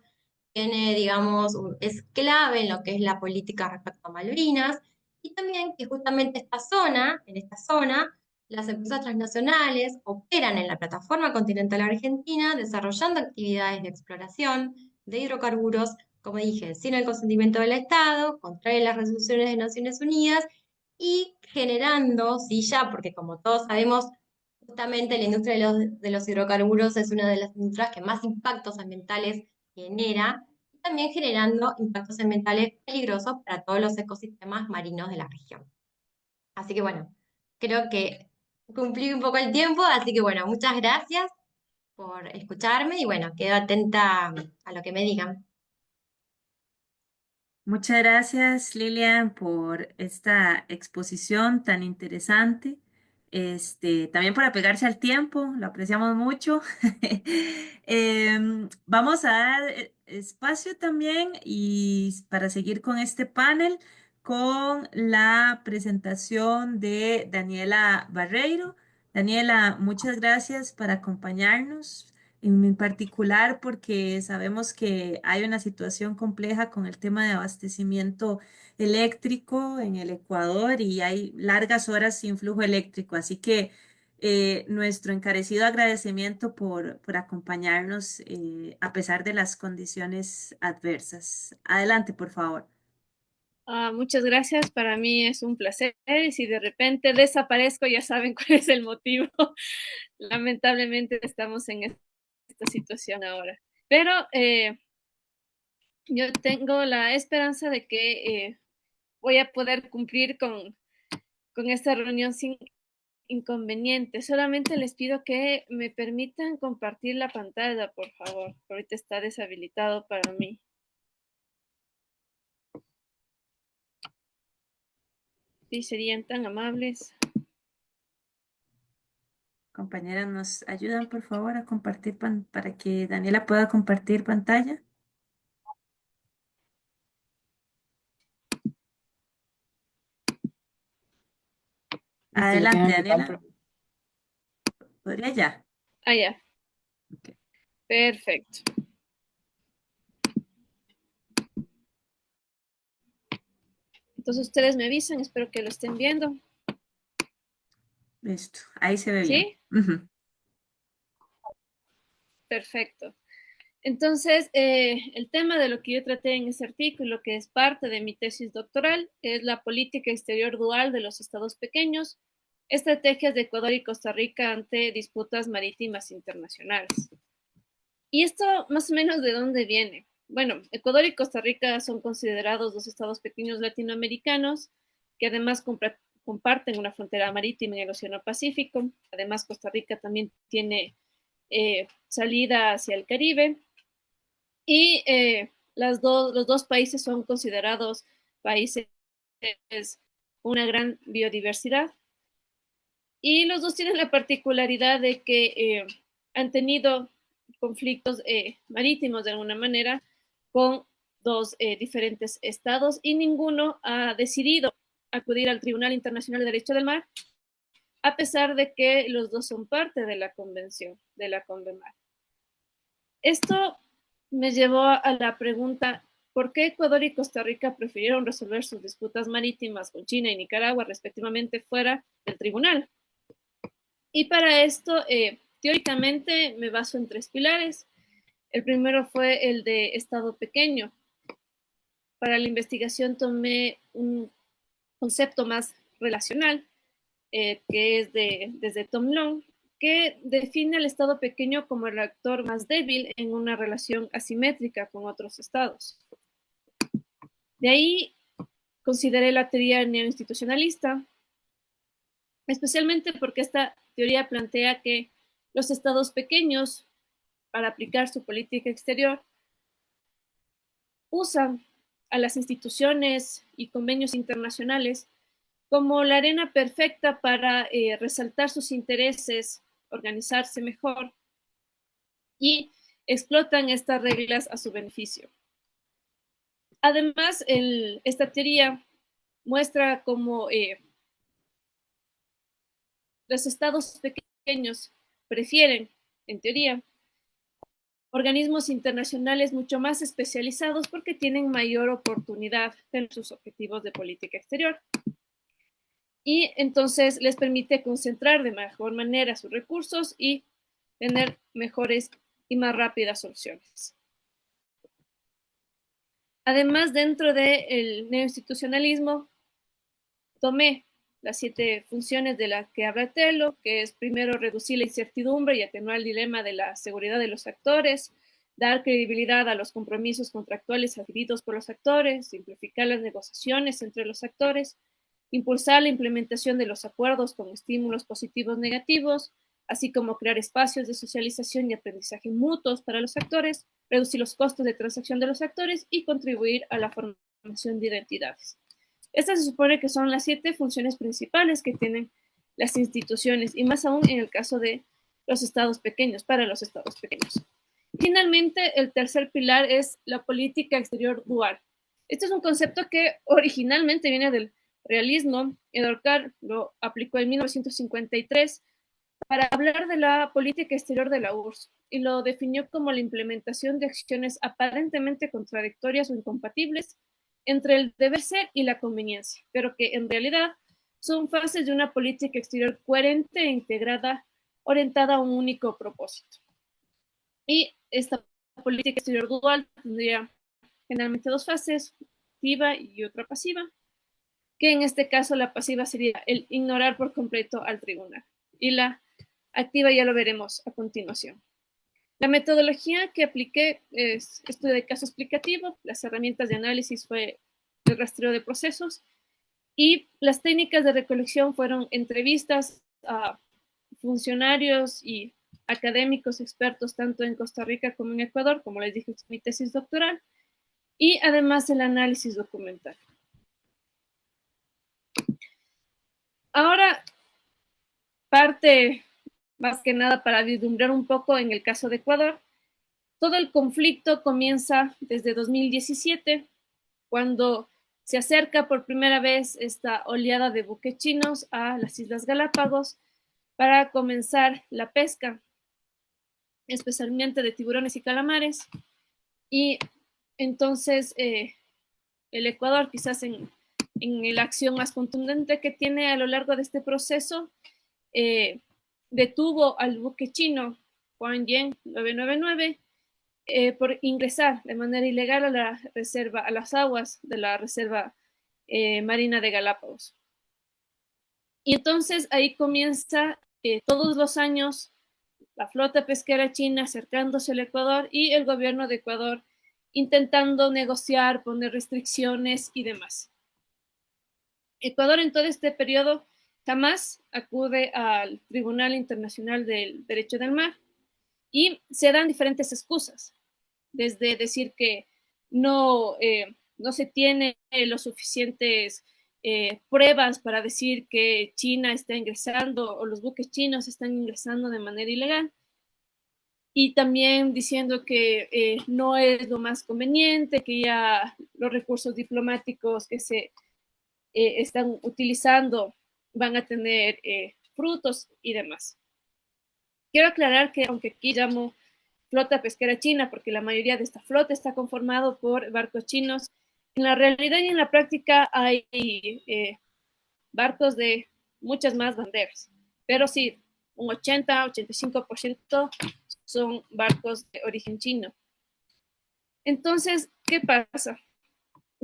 tiene, digamos, es clave en lo que es la política respecto a Malvinas, y también que justamente en esta zona, las empresas transnacionales operan en la plataforma continental argentina, desarrollando actividades de exploración de hidrocarburos, como dije, sin el consentimiento del Estado, contraria a las resoluciones de Naciones Unidas y generando, sí ya, porque como todos sabemos, justamente la industria de los hidrocarburos es una de las industrias que más impactos ambientales genera, y también generando impactos ambientales peligrosos para todos los ecosistemas marinos de la región. Así que bueno, creo que cumplí un poco el tiempo, así que bueno, muchas gracias por escucharme y bueno, quedo atenta a lo que me digan. Muchas gracias, Lilian, por esta exposición tan interesante. También por apegarse al tiempo, lo apreciamos mucho. Vamos a dar espacio también y para seguir con este panel, con la presentación de Daniela Barreiro. Daniela, muchas gracias por acompañarnos en particular porque sabemos que hay una situación compleja con el tema de abastecimiento eléctrico en el Ecuador y hay largas horas sin flujo eléctrico. Así que nuestro encarecido agradecimiento por acompañarnos a pesar de las condiciones adversas. Adelante, por favor. Muchas gracias, para mí es un placer y si de repente desaparezco ya saben cuál es el motivo. Lamentablemente estamos en esta situación ahora, pero yo tengo la esperanza de que voy a poder cumplir con esta reunión sin inconveniente. Solamente les pido que me permitan compartir la pantalla, por favor. Ahorita está deshabilitado para mí. Sí, serían tan amables. Compañeras, ¿nos ayudan por favor a compartir para que Daniela pueda compartir pantalla? Listo, ya Adelante, tengo el Daniela. control. ¿Podría ya? Ah, ya. Ok. Perfecto. Entonces ustedes me avisan, espero que lo estén viendo. Listo, ahí se ve bien. ¿Sí? Ujú. Perfecto. Entonces, el tema de lo que yo traté en ese artículo, que es parte de mi tesis doctoral, es la política exterior dual de los estados pequeños, estrategias de Ecuador y Costa Rica ante disputas marítimas internacionales. ¿Y esto más o menos de dónde viene? Bueno, Ecuador y Costa Rica son considerados dos estados pequeños latinoamericanos que además comparten una frontera marítima en el Océano Pacífico. Además, Costa Rica también tiene salida hacia el Caribe y los dos países son considerados países con una gran biodiversidad y los dos tienen la particularidad de que han tenido conflictos marítimos de alguna manera con dos diferentes estados y ninguno ha decidido acudir al Tribunal Internacional de Derecho del Mar, a pesar de que los dos son parte de la convención de la CONVEMAR. Esto me llevó a la pregunta, ¿por qué Ecuador y Costa Rica prefirieron resolver sus disputas marítimas con China y Nicaragua, respectivamente, fuera del tribunal? Y para esto, teóricamente, me baso en tres pilares. El primero fue el de Estado pequeño. Para la investigación tomé un concepto más relacional, que es desde Tom Long, que define al Estado pequeño como el actor más débil en una relación asimétrica con otros estados. De ahí consideré la teoría neoinstitucionalista, especialmente porque esta teoría plantea que los estados pequeños, para aplicar su política exterior, usan a las instituciones y convenios internacionales como la arena perfecta para resaltar sus intereses, organizarse mejor y explotan estas reglas a su beneficio. Además, esta teoría muestra cómo los estados pequeños prefieren, en teoría, organismos internacionales mucho más especializados porque tienen mayor oportunidad en sus objetivos de política exterior. Y entonces les permite concentrar de mejor manera sus recursos y tener mejores y más rápidas soluciones. Además, dentro del neoinstitucionalismo, tomé las 7 funciones de las que habla Telo, que es primero reducir la incertidumbre y atenuar el dilema de la seguridad de los actores, dar credibilidad a los compromisos contractuales adquiridos por los actores, simplificar las negociaciones entre los actores, impulsar la implementación de los acuerdos con estímulos positivos negativos, así como crear espacios de socialización y aprendizaje mutuos para los actores, reducir los costos de transacción de los actores y contribuir a la formación de identidades. Estas se supone que son las 7 funciones principales que tienen las instituciones, y más aún en el caso de los estados pequeños, para los estados pequeños. Finalmente, el tercer pilar es la política exterior dual. Este es un concepto que originalmente viene del realismo. Edorcar lo aplicó en 1953 para hablar de la política exterior de la URSS y lo definió como la implementación de acciones aparentemente contradictorias o incompatibles entre el deber ser y la conveniencia, pero que en realidad son fases de una política exterior coherente e integrada, orientada a un único propósito. Y esta política exterior dual tendría generalmente 2 fases, activa y otra pasiva, que en este caso la pasiva sería el ignorar por completo al tribunal, y la activa ya lo veremos a continuación. La metodología que apliqué es estudio de caso explicativo, las herramientas de análisis fue el rastreo de procesos, y las técnicas de recolección fueron entrevistas a funcionarios y académicos expertos tanto en Costa Rica como en Ecuador, como les dije, es mi tesis doctoral, y además el análisis documental. Ahora, parte más que nada para vislumbrar un poco en el caso de Ecuador. Todo el conflicto comienza desde 2017, cuando se acerca por primera vez esta oleada de buques chinos a las Islas Galápagos para comenzar la pesca, especialmente de tiburones y calamares. Y entonces el Ecuador, quizás en la acción más contundente que tiene a lo largo de este proceso, detuvo al buque chino Huan Yen 999 por ingresar de manera ilegal a la reserva, a las aguas de la reserva marina de Galápagos. Y entonces ahí comienza todos los años la flota pesquera china acercándose al Ecuador y el gobierno de Ecuador intentando negociar, poner restricciones y demás. Ecuador en todo este periodo jamás acude al Tribunal Internacional del Derecho del Mar y se dan diferentes excusas, desde decir que no se tiene los suficientes pruebas para decir que China está ingresando o los buques chinos están ingresando de manera ilegal, y también diciendo que no es lo más conveniente, que ya los recursos diplomáticos que se están utilizando van a tener frutos y demás. Quiero aclarar que aunque aquí llamo flota pesquera china porque la mayoría de esta flota está conformado por barcos chinos, en la realidad y en la práctica hay barcos de muchas más banderas, pero sí, un 80-85% son barcos de origen chino. Entonces, ¿qué pasa?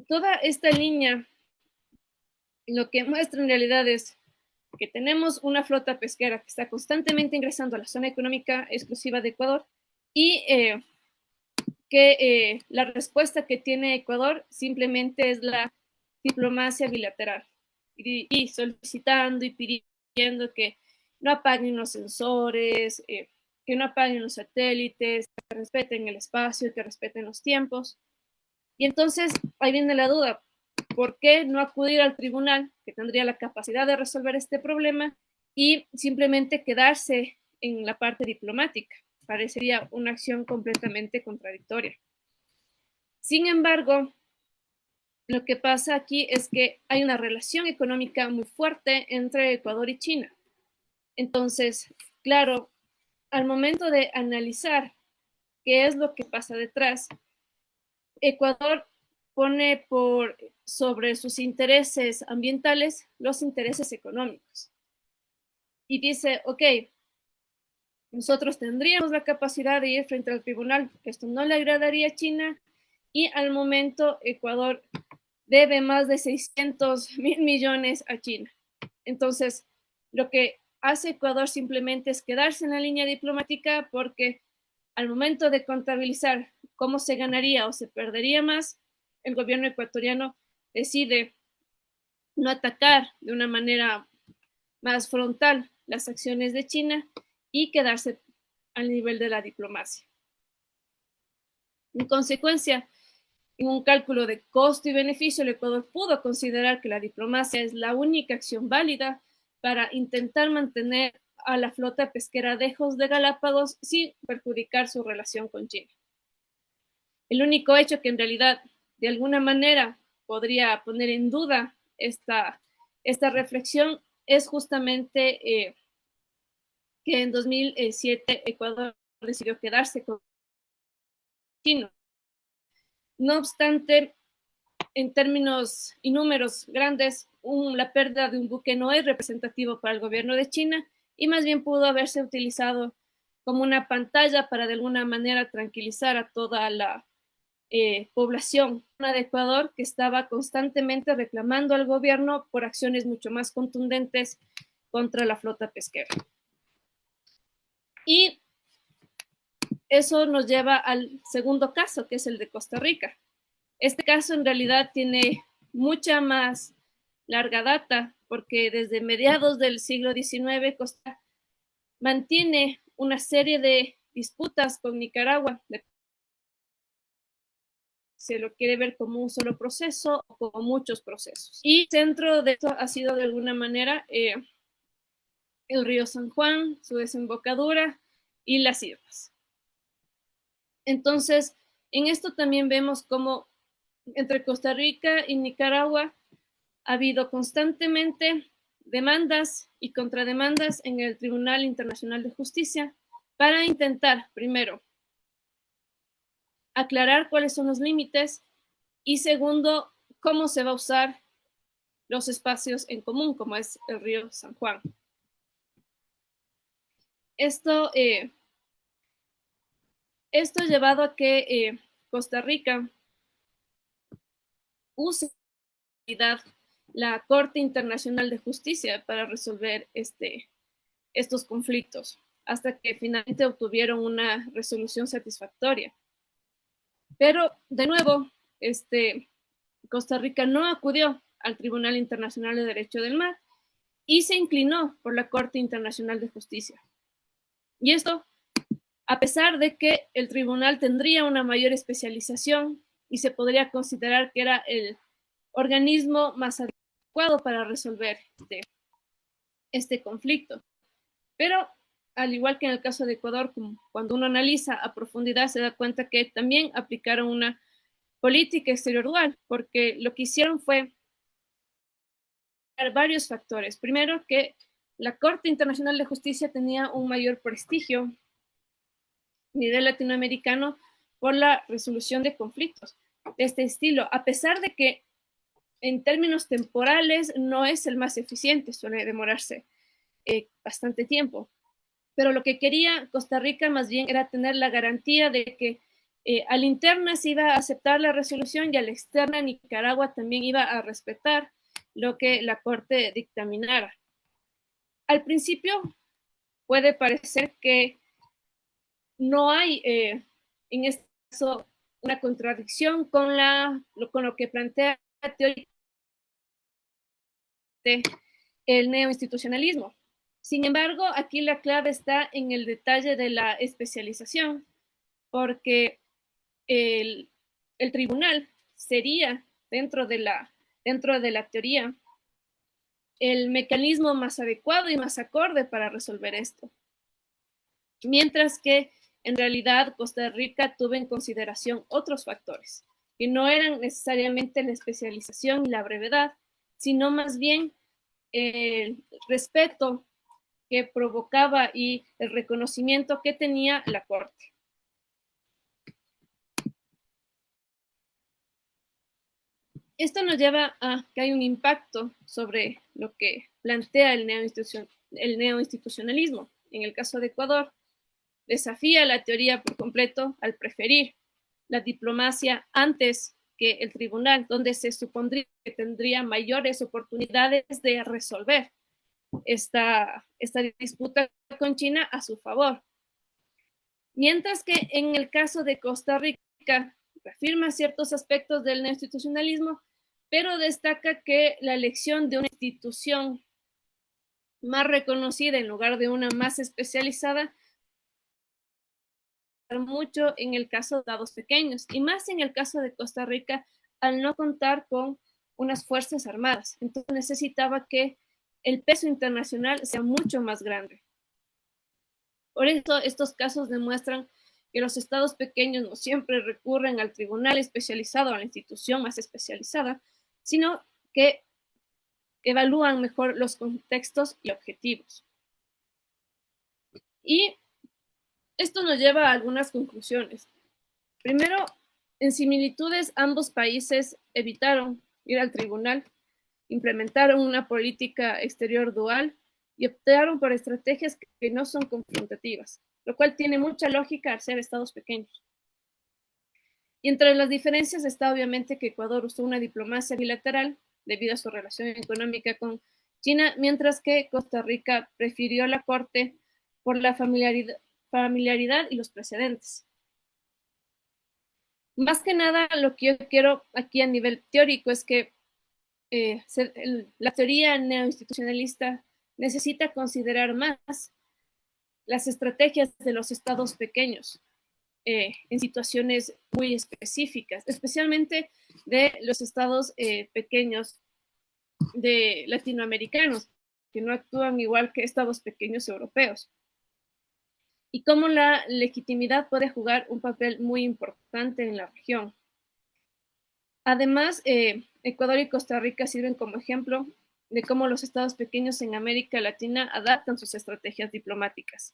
Toda esta línea lo que muestra en realidad es que tenemos una flota pesquera que está constantemente ingresando a la zona económica exclusiva de Ecuador y que la respuesta que tiene Ecuador simplemente es la diplomacia bilateral y solicitando y pidiendo que no apaguen los sensores, que no apaguen los satélites, que respeten el espacio, que respeten los tiempos. Y entonces ahí viene la duda, ¿por qué no acudir al tribunal que tendría la capacidad de resolver este problema y simplemente quedarse en la parte diplomática? Parecería una acción completamente contradictoria. Sin embargo, lo que pasa aquí es que hay una relación económica muy fuerte entre Ecuador y China. Entonces, claro, al momento de analizar qué es lo que pasa detrás, Ecuador pone por sobre sus intereses ambientales los intereses económicos. Y dice, ok, nosotros tendríamos la capacidad de ir frente al tribunal, esto no le agradaría a China, y al momento Ecuador debe más de 600 mil millones a China. Entonces, lo que hace Ecuador simplemente es quedarse en la línea diplomática, porque al momento de contabilizar cómo se ganaría o se perdería más, el gobierno ecuatoriano decide no atacar de una manera más frontal las acciones de China y quedarse al nivel de la diplomacia. En consecuencia, en un cálculo de costo y beneficio, el Ecuador pudo considerar que la diplomacia es la única acción válida para intentar mantener a la flota pesquera lejos de Galápagos sin perjudicar su relación con China. El único hecho que en realidad de alguna manera podría poner en duda esta reflexión es justamente que en 2007 Ecuador decidió quedarse con China. No obstante, en términos y números grandes, la pérdida de un buque no es representativo para el gobierno de China y más bien pudo haberse utilizado como una pantalla para de alguna manera tranquilizar a toda la población de Ecuador, que estaba constantemente reclamando al gobierno por acciones mucho más contundentes contra la flota pesquera. Y eso nos lleva al segundo caso, que es el de Costa Rica. Este caso en realidad tiene mucha más larga data, porque desde mediados del siglo XIX Costa mantiene una serie de disputas con Nicaragua. Se lo quiere ver como un solo proceso o como muchos procesos. Y centro de esto ha sido de alguna manera el río San Juan, su desembocadura y las islas. Entonces, en esto también vemos cómo entre Costa Rica y Nicaragua ha habido constantemente demandas y contrademandas en el Tribunal Internacional de Justicia para intentar, primero, aclarar cuáles son los límites y segundo, cómo se va a usar los espacios en común, como es el río San Juan. Esto ha llevado a que Costa Rica use la Corte Internacional de Justicia para resolver estos conflictos, hasta que finalmente obtuvieron una resolución satisfactoria. Pero, de nuevo, Costa Rica no acudió al Tribunal Internacional de Derecho del Mar y se inclinó por la Corte Internacional de Justicia. Y esto, a pesar de que el tribunal tendría una mayor especialización y se podría considerar que era el organismo más adecuado para resolver este conflicto. Pero, al igual que en el caso de Ecuador, cuando uno analiza a profundidad, se da cuenta que también aplicaron una política exterior dual, porque lo que hicieron fue varios factores. Primero, que la Corte Internacional de Justicia tenía un mayor prestigio a nivel latinoamericano por la resolución de conflictos de este estilo, a pesar de que en términos temporales no es el más eficiente, suele demorarse bastante tiempo. Pero lo que quería Costa Rica más bien era tener la garantía de que a la interna se iba a aceptar la resolución y a la externa Nicaragua también iba a respetar lo que la Corte dictaminara. Al principio puede parecer que no hay en este caso una contradicción con lo que plantea teóricamente el neoinstitucionalismo. Sin embargo, aquí la clave está en el detalle de la especialización, porque el tribunal sería, dentro de la teoría, el mecanismo más adecuado y más acorde para resolver esto. Mientras que en realidad Costa Rica tuvo en consideración otros factores, que no eran necesariamente la especialización y la brevedad, sino más bien el respeto que provocaba y el reconocimiento que tenía la Corte. Esto nos lleva a que hay un impacto sobre lo que plantea el neoinstitucionalismo. En el caso de Ecuador, desafía la teoría por completo al preferir la diplomacia antes que el tribunal, donde se supondría que tendría mayores oportunidades de resolver esta disputa con China a su favor. Mientras que en el caso de Costa Rica, reafirma ciertos aspectos del neoinstitucionalismo, pero destaca que la elección de una institución más reconocida en lugar de una más especializada mucho en el caso de estados pequeños y más en el caso de Costa Rica al no contar con unas fuerzas armadas. Entonces necesitaba que el peso internacional sea mucho más grande. Por eso estos casos demuestran que los estados pequeños no siempre recurren al tribunal especializado, a la institución más especializada, sino que evalúan mejor los contextos y objetivos. Y esto nos lleva a algunas conclusiones. Primero, en similitudes, ambos países evitaron ir al tribunal, implementaron una política exterior dual y optaron por estrategias que no son confrontativas, lo cual tiene mucha lógica al ser estados pequeños. Y entre las diferencias está obviamente que Ecuador usó una diplomacia bilateral debido a su relación económica con China, mientras que Costa Rica prefirió la corte por la familiaridad y los precedentes. Más que nada, lo que yo quiero aquí a nivel teórico es que la teoría neoinstitucionalista necesita considerar más las estrategias de los estados pequeños en situaciones muy específicas, especialmente de los estados pequeños de latinoamericanos, que no actúan igual que estados pequeños europeos. Y cómo la legitimidad puede jugar un papel muy importante en la región. Además, Ecuador y Costa Rica sirven como ejemplo de cómo los estados pequeños en América Latina adaptan sus estrategias diplomáticas.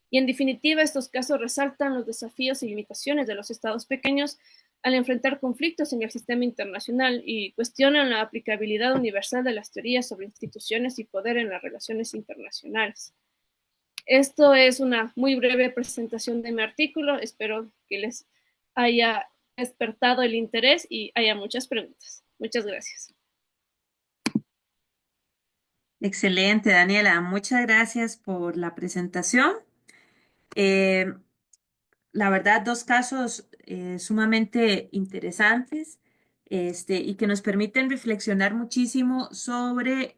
Y en definitiva, estos casos resaltan los desafíos y limitaciones de los estados pequeños al enfrentar conflictos en el sistema internacional y cuestionan la aplicabilidad universal de las teorías sobre instituciones y poder en las relaciones internacionales. Esto es una muy breve presentación de mi artículo. Espero que les haya despertado el interés y haya muchas preguntas. Muchas gracias. Excelente, Daniela. Muchas gracias por la presentación. Eh, la verdad, dos casos sumamente interesantes y que nos permiten reflexionar muchísimo sobre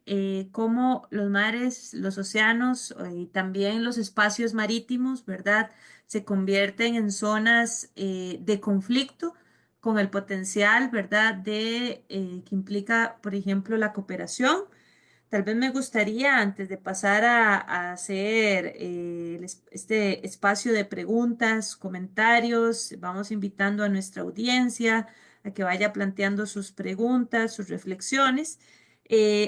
cómo los mares, los océanos y también los espacios marítimos, ¿verdad?, se convierten en zonas de conflicto con el potencial, ¿verdad?, que implica, por ejemplo, la cooperación. Tal vez me gustaría, antes de pasar a hacer este espacio de preguntas, comentarios, vamos invitando a nuestra audiencia a que vaya planteando sus preguntas, sus reflexiones,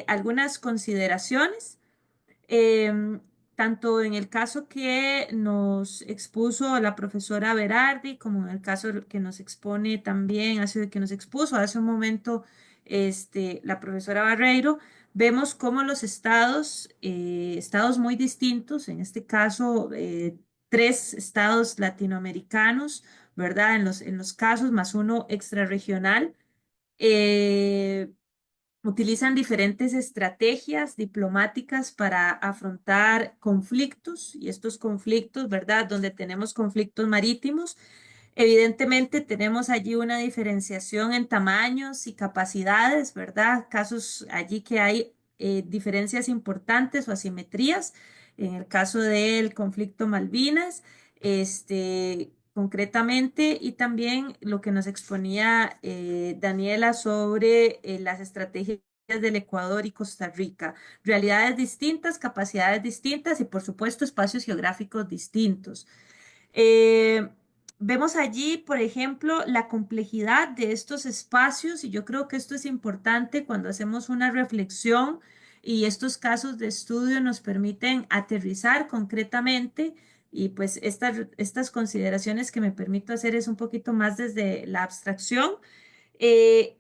algunas consideraciones. Em, Tanto en el caso que nos expuso la profesora Berardi, como en el caso que nos expone también, que nos expuso hace un momento la profesora Barreiro, vemos cómo los estados, estados muy distintos, en este caso tres estados latinoamericanos, ¿verdad? En los casos, más uno extrarregional, eh, utilizan diferentes estrategias diplomáticas para afrontar conflictos y estos conflictos, ¿verdad? Donde tenemos conflictos marítimos, evidentemente tenemos allí una diferenciación en tamaños y capacidades, ¿verdad? Casos allí que hay diferencias importantes o asimetrías. En el caso del conflicto Malvinas, concretamente, y también lo que nos exponía Daniela sobre las estrategias del Ecuador y Costa Rica. Realidades distintas, capacidades distintas y, por supuesto, espacios geográficos distintos. Eh, Vemos allí, por ejemplo, la complejidad de estos espacios y yo creo que esto es importante cuando hacemos una reflexión y estos casos de estudio nos permiten aterrizar concretamente y pues estas consideraciones que me permito hacer es un poquito más desde la abstracción. Eh,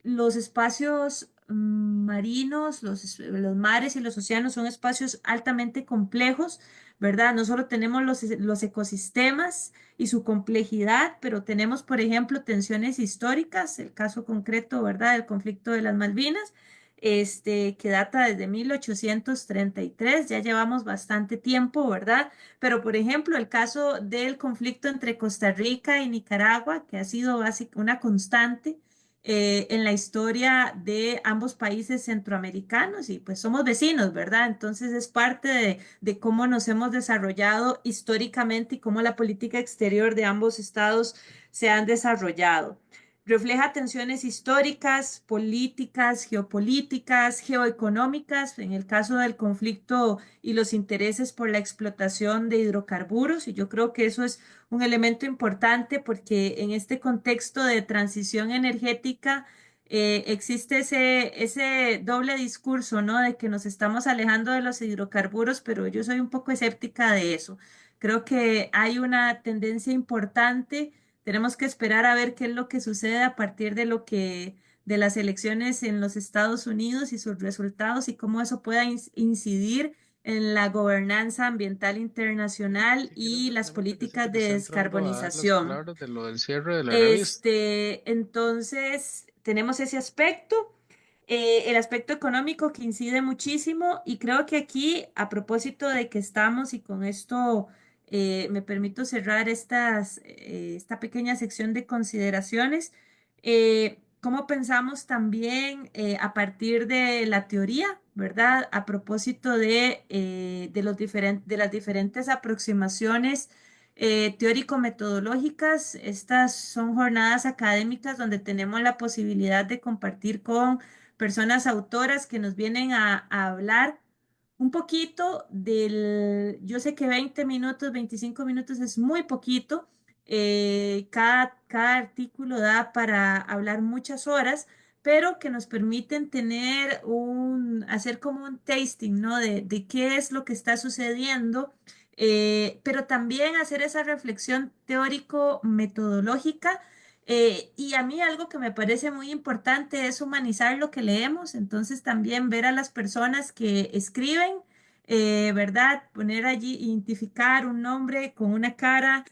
los espacios marinos, los mares y los océanos son espacios altamente complejos, ¿verdad? No solo tenemos los ecosistemas y su complejidad, pero tenemos, por ejemplo, tensiones históricas, el caso concreto, ¿verdad?, del conflicto de las Malvinas, que data desde 1833. Ya llevamos bastante tiempo, ¿verdad? Pero, por ejemplo, el caso del conflicto entre Costa Rica y Nicaragua, que ha sido una constante en la historia de ambos países centroamericanos y pues somos vecinos, ¿verdad? Entonces es parte de cómo nos hemos desarrollado históricamente y cómo la política exterior de ambos estados se han desarrollado. Refleja tensiones históricas, políticas, geopolíticas, geoeconómicas, en el caso del conflicto y los intereses por la explotación de hidrocarburos. Y yo creo que eso es un elemento importante porque en este contexto de transición energética existe ese doble discurso, ¿no? De que nos estamos alejando de los hidrocarburos, pero yo soy un poco escéptica de eso. Creo que hay una tendencia importante. Tenemos que esperar a ver qué es lo que sucede a partir de las elecciones en los Estados Unidos y sus resultados y cómo eso pueda incidir en la gobernanza ambiental internacional Si quieres, y las dame permiso políticas que te de está entrando a dar las descarbonización. palabras de lo del cierre de la revista. Entonces, tenemos ese aspecto, el aspecto económico que incide muchísimo y creo que aquí, a propósito de que estamos y con esto me permito cerrar esta pequeña sección de consideraciones, cómo pensamos también a partir de la teoría, ¿verdad? A propósito de las diferentes aproximaciones teórico-metodológicas. Estas son jornadas académicas donde tenemos la posibilidad de compartir con personas autoras que nos vienen a hablar un poquito yo sé que 20 minutos, 25 minutos es muy poquito. Cada artículo da para hablar muchas horas, pero que nos permiten hacer como un tasting, ¿no? De qué es lo que está sucediendo, pero también hacer esa reflexión teórico-metodológica. Y a mí algo que me parece muy importante es humanizar lo que leemos, entonces también ver a las personas que escriben, ¿verdad? Poner allí, identificar un nombre con una cara,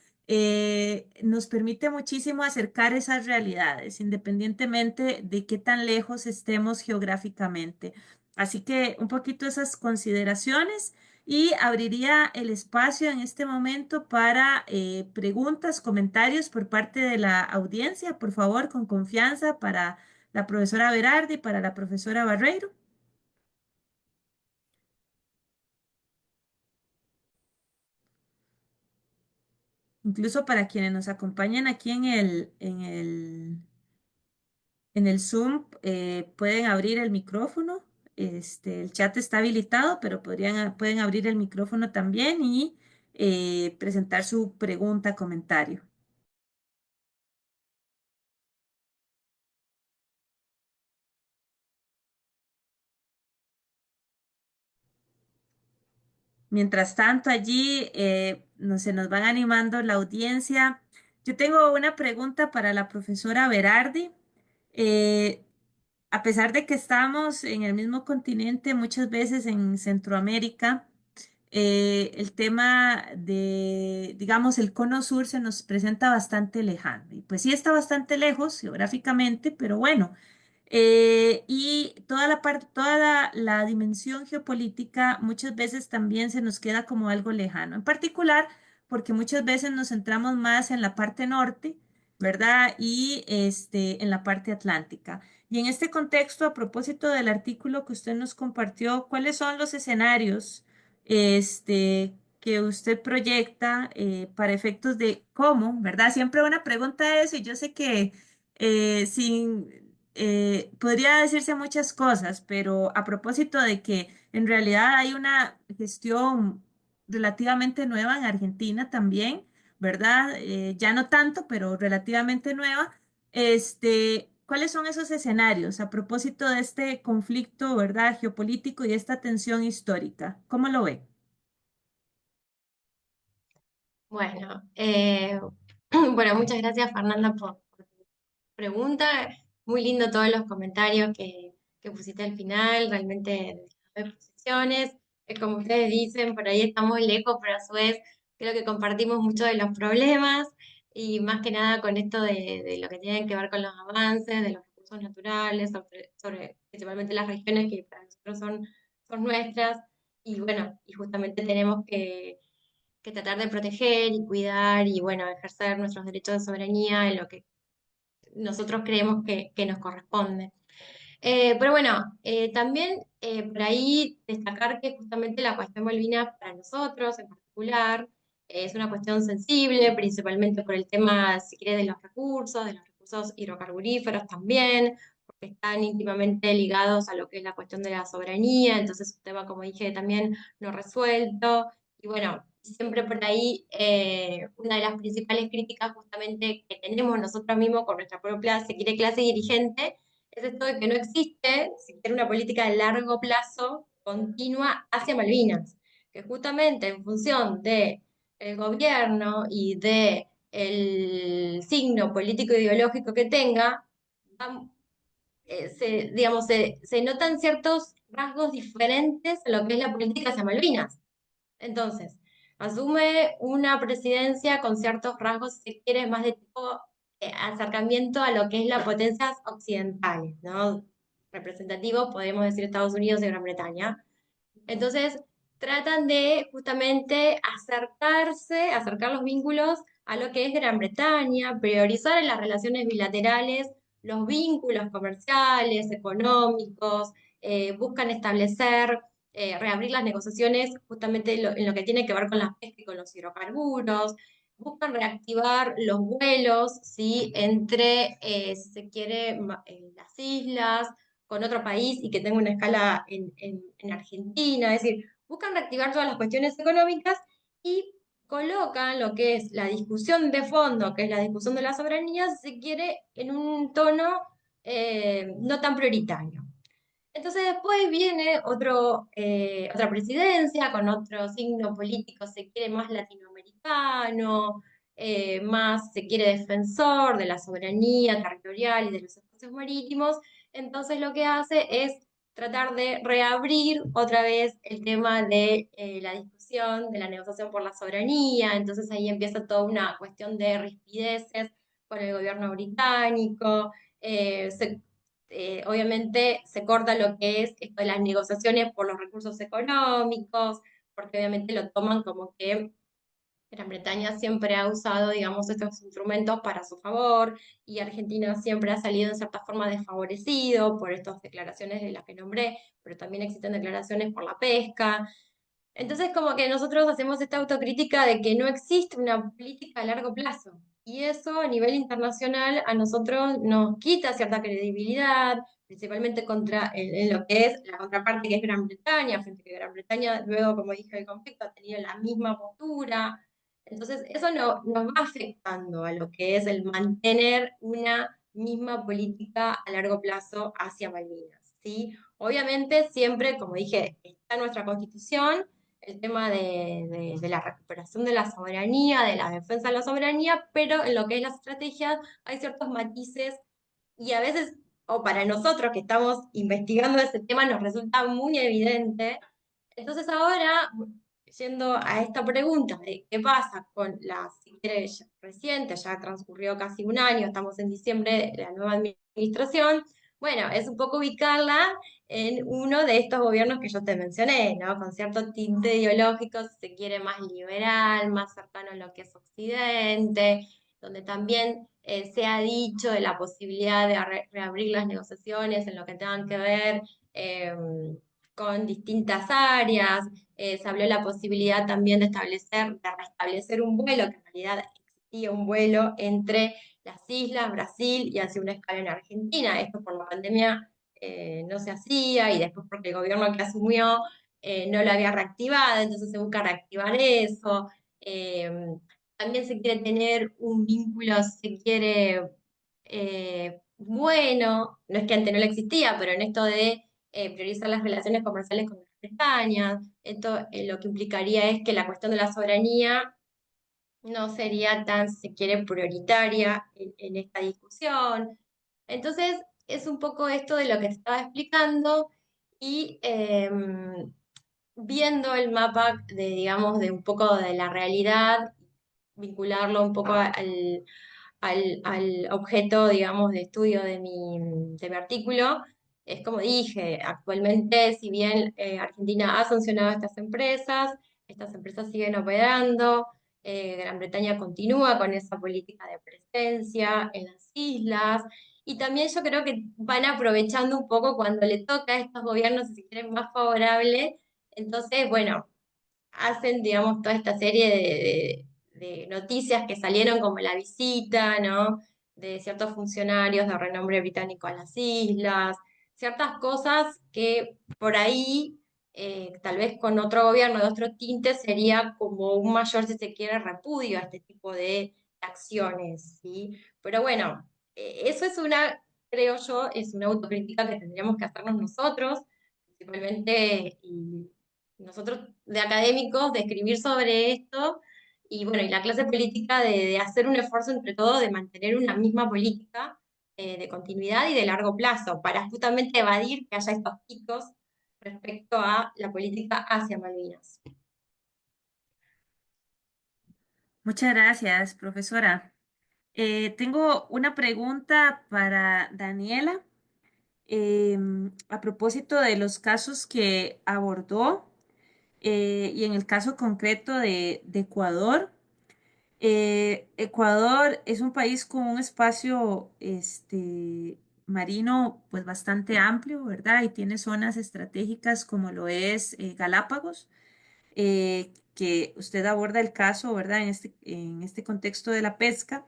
nos permite muchísimo acercar esas realidades, independientemente de qué tan lejos estemos geográficamente. Así que un poquito esas consideraciones. Y abriría el espacio en este momento para preguntas, comentarios por parte de la audiencia, por favor, con confianza para la profesora Berardi y para la profesora Barreiro, incluso para quienes nos acompañan aquí en el Zoom, pueden abrir el micrófono. El chat está habilitado, pero pueden abrir el micrófono también y presentar su pregunta, comentario. Mientras tanto, allí se nos van animando la audiencia. Yo tengo una pregunta para la profesora Berardi. Eh, a pesar de que estamos en el mismo continente, muchas veces en Centroamérica, el tema digamos, el cono sur se nos presenta bastante lejano. Y pues sí está bastante lejos geográficamente, pero bueno. Y toda la dimensión geopolítica muchas veces también se nos queda como algo lejano, en particular porque muchas veces nos centramos más en la parte norte, ¿verdad? Y en la parte atlántica. Y en este contexto, a propósito del artículo que usted nos compartió, ¿cuáles son los escenarios que usted proyecta para efectos de cómo, ¿verdad? Siempre una pregunta es, y yo sé que podría decirse muchas cosas, pero a propósito de que en realidad hay una gestión relativamente nueva en Argentina también, ¿verdad? Ya no tanto, pero relativamente nueva. ¿Cuáles son esos escenarios a propósito de este conflicto, ¿verdad? Geopolítico y esta tensión histórica? ¿Cómo lo ve? Bueno, bueno, muchas gracias Fernanda por tu pregunta. Muy lindo todos los comentarios que pusiste al final, realmente de posiciones. Como ustedes dicen, por ahí estamos lejos, pero a su vez creo que compartimos mucho de los problemas y más que nada con esto de lo que tiene que ver con los avances, de los recursos recursos naturales, sobre principalmente las regiones que para nosotros son nuestras, y bueno, y justamente tenemos que tratar de proteger y cuidar y bueno, ejercer nuestros derechos de soberanía en lo que nosotros creemos que nos corresponde. Pero bueno, también por ahí destacar que justamente la cuestión Malvinas para nosotros en particular es una cuestión sensible, principalmente por el tema, si quiere, de los recursos hidrocarburíferos también, porque están íntimamente ligados a lo que es la cuestión de la soberanía, entonces es un tema, como dije, también no resuelto. Y bueno, siempre por ahí una de las principales críticas justamente que tenemos nosotros mismos con nuestra propia, si quiere, clase dirigente, es esto de que no existe, si quiere, una política de largo plazo continua hacia Malvinas, que justamente en función de el gobierno y de el signo político ideológico que tenga, digamos, se notan ciertos rasgos diferentes en lo que es la política hacia Malvinas. Entonces, asume una presidencia con ciertos rasgos, si quiere, más de tipo acercamiento a lo que es las potencias occidentales, ¿no? Representativo, podemos decir Estados Unidos y Gran Bretaña. Entonces, tratan de justamente acercar los vínculos a lo que es Gran Bretaña, priorizar en las relaciones bilaterales los vínculos comerciales, económicos, buscan establecer, reabrir las negociaciones justamente en lo que tiene que ver con la pesca y con los hidrocarburos, buscan reactivar los vuelos, ¿sí? Entre, si se quiere, las islas, con otro país y que tenga una escala en Argentina, es decir, buscan reactivar todas las cuestiones económicas y colocan lo que es la discusión de fondo, que es la discusión de la soberanía, si se quiere, en un tono no tan prioritario. Entonces después viene otra presidencia con otro signo político, se quiere más latinoamericano, más se quiere defensor de la soberanía territorial y de los espacios marítimos. Entonces lo que hace es tratar de reabrir otra vez el tema de la discusión, de la negociación por la soberanía. Entonces ahí empieza toda una cuestión de rispideces con el gobierno británico. Obviamente se corta lo que es esto de las negociaciones por los recursos económicos, porque obviamente lo toman como que Gran Bretaña siempre ha usado, digamos, estos instrumentos para su favor y Argentina siempre ha salido en cierta forma desfavorecido por estas declaraciones de las que nombré, pero también existen declaraciones por la pesca. Entonces, como que nosotros hacemos esta autocrítica de que no existe una política a largo plazo. Y eso a nivel internacional a nosotros nos quita cierta credibilidad, principalmente en lo que es la contraparte que es Gran Bretaña, frente a que Gran Bretaña, luego, como dije, el conflicto ha tenido la misma postura. Entonces, eso nos va afectando a lo que es el mantener una misma política a largo plazo hacia Malvinas, ¿sí? Obviamente, siempre, como dije, está en nuestra Constitución el tema de la recuperación de la soberanía, de la defensa de la soberanía, pero en lo que es las estrategias hay ciertos matices y a veces, o para nosotros que estamos investigando ese tema, nos resulta muy evidente. Entonces ahora, yendo a esta pregunta de qué pasa con la, si quiere, reciente, ya transcurrió casi un año, estamos en diciembre de la nueva administración, bueno, es un poco ubicarla en uno de estos gobiernos que yo te mencioné, ¿no? Con cierto tinte ideológico, si se quiere, más liberal, más cercano a lo que es Occidente, donde también se ha dicho de la posibilidad de reabrir las negociaciones en lo que tengan que ver con distintas áreas, se habló de la posibilidad también de restablecer un vuelo, que en realidad existía un vuelo entre las islas, Brasil y hacia una escala en Argentina. Esto por la pandemia no se hacía y después porque el gobierno que asumió no lo había reactivado, entonces se busca reactivar eso. Eh, También se quiere tener un vínculo, se quiere, bueno, no es que antes no lo existía, pero en esto de priorizar las relaciones comerciales con Gran Bretaña, esto lo que implicaría es que la cuestión de la soberanía no sería tan, si quiere, prioritaria en esta discusión. Entonces, es un poco esto de lo que te estaba explicando y viendo el mapa digamos, de un poco de la realidad, vincularlo un poco al objeto, digamos, de estudio de mi artículo, es como dije, actualmente, si bien Argentina ha sancionado a estas empresas siguen operando, Gran Bretaña continúa con esa política de presencia en las islas, y también yo creo que van aprovechando un poco cuando le toca a estos gobiernos, si quieren, más favorables, entonces, bueno, hacen, digamos, toda esta serie de noticias que salieron como la visita, ¿no? De ciertos funcionarios de renombre británico a las islas, ciertas cosas que por ahí, tal vez con otro gobierno de otro tinte, sería como un mayor, si se quiere, repudio a este tipo de acciones, ¿sí? Pero bueno, eso es creo yo, es una autocrítica que tendríamos que hacernos nosotros, principalmente, y nosotros de académicos, de escribir sobre esto, y bueno, y la clase política de hacer un esfuerzo entre todos de mantener una misma política de continuidad y de largo plazo, para justamente evadir que haya estos picos respecto a la política hacia Malvinas. Muchas gracias, profesora. Tengo una pregunta para Daniela. A propósito de los casos que abordó y en el caso concreto de Ecuador. Ecuador es un país con un espacio marino pues bastante amplio, ¿verdad? Y tiene zonas estratégicas como lo es Galápagos, que usted aborda el caso, ¿verdad? En este contexto de la pesca.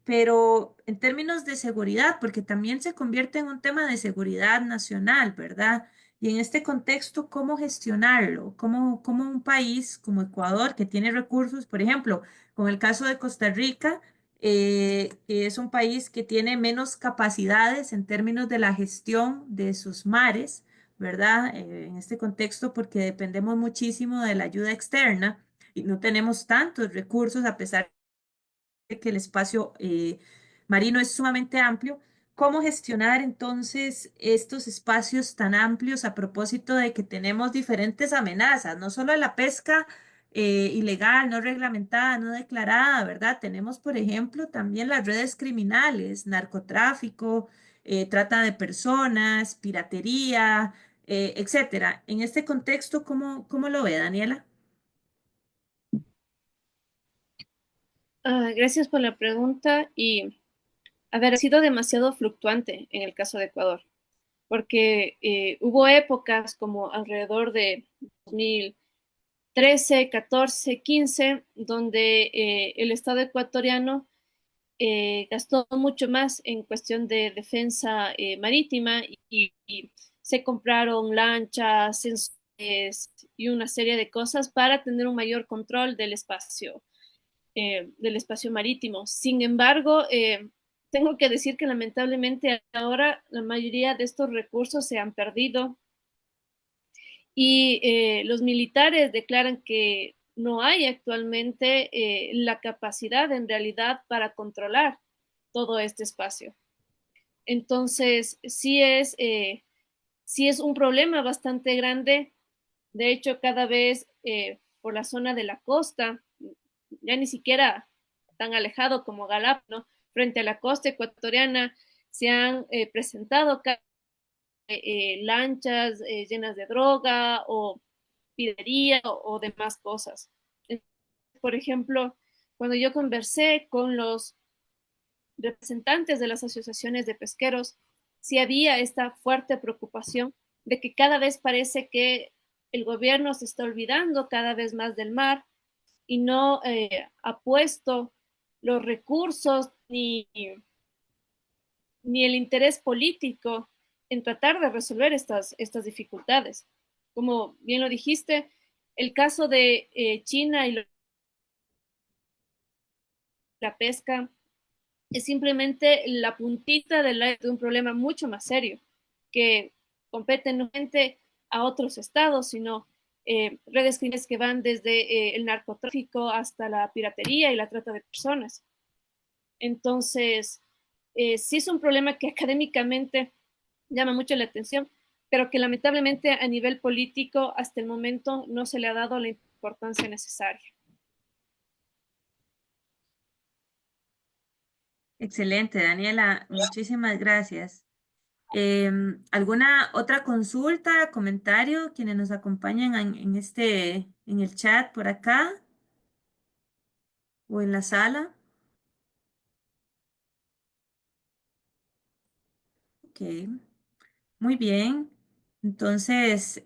Pero en términos de seguridad, porque también se convierte en un tema de seguridad nacional, ¿verdad? Y en este contexto, ¿cómo gestionarlo? ¿Cómo un país como Ecuador, que tiene recursos, por ejemplo, con el caso de Costa Rica, que es un país que tiene menos capacidades en términos de la gestión de sus mares, ¿verdad? En este contexto, porque dependemos muchísimo de la ayuda externa y no tenemos tantos recursos a pesar que el espacio marino es sumamente amplio. ¿Cómo gestionar entonces estos espacios tan amplios a propósito de que tenemos diferentes amenazas, no solo la pesca ilegal, no reglamentada, no declarada, ¿verdad? Tenemos, por ejemplo, también las redes criminales, narcotráfico, trata de personas, piratería, etcétera. En este contexto, ¿cómo lo ve, Daniela? Gracias por la pregunta y, a ver, ha sido demasiado fluctuante en el caso de Ecuador, porque hubo épocas como alrededor de 2013, 14, 15, donde el Estado ecuatoriano gastó mucho más en cuestión de defensa marítima y se compraron lanchas, sensores y una serie de cosas para tener un mayor control del espacio marítimo. Sin embargo, tengo que decir que lamentablemente ahora la mayoría de estos recursos se han perdido y los militares declaran que no hay actualmente la capacidad en realidad para controlar todo este espacio. Entonces, sí es un problema bastante grande. De hecho, cada vez por la zona de la costa, ya ni siquiera tan alejado como Galápagos, ¿no? Frente a la costa ecuatoriana, se han presentado lanchas llenas de droga o pidería o demás cosas. Por ejemplo, cuando yo conversé con los representantes de las asociaciones de pesqueros, sí había esta fuerte preocupación de que cada vez parece que el gobierno se está olvidando cada vez más del mar y no ha puesto los recursos ni el interés político en tratar de resolver estas dificultades. Como bien lo dijiste, el caso de China y la pesca es simplemente la puntita de un problema mucho más serio que compete no solamente a otros estados, sino redes criminales que van desde el narcotráfico hasta la piratería y la trata de personas. Entonces, sí es un problema que académicamente llama mucho la atención, pero que lamentablemente a nivel político hasta el momento no se le ha dado la importancia necesaria. Excelente, Daniela, muchísimas gracias. ¿Alguna otra consulta, comentario, quienes nos acompañan en el chat por acá o en la sala? Ok, muy bien. Entonces,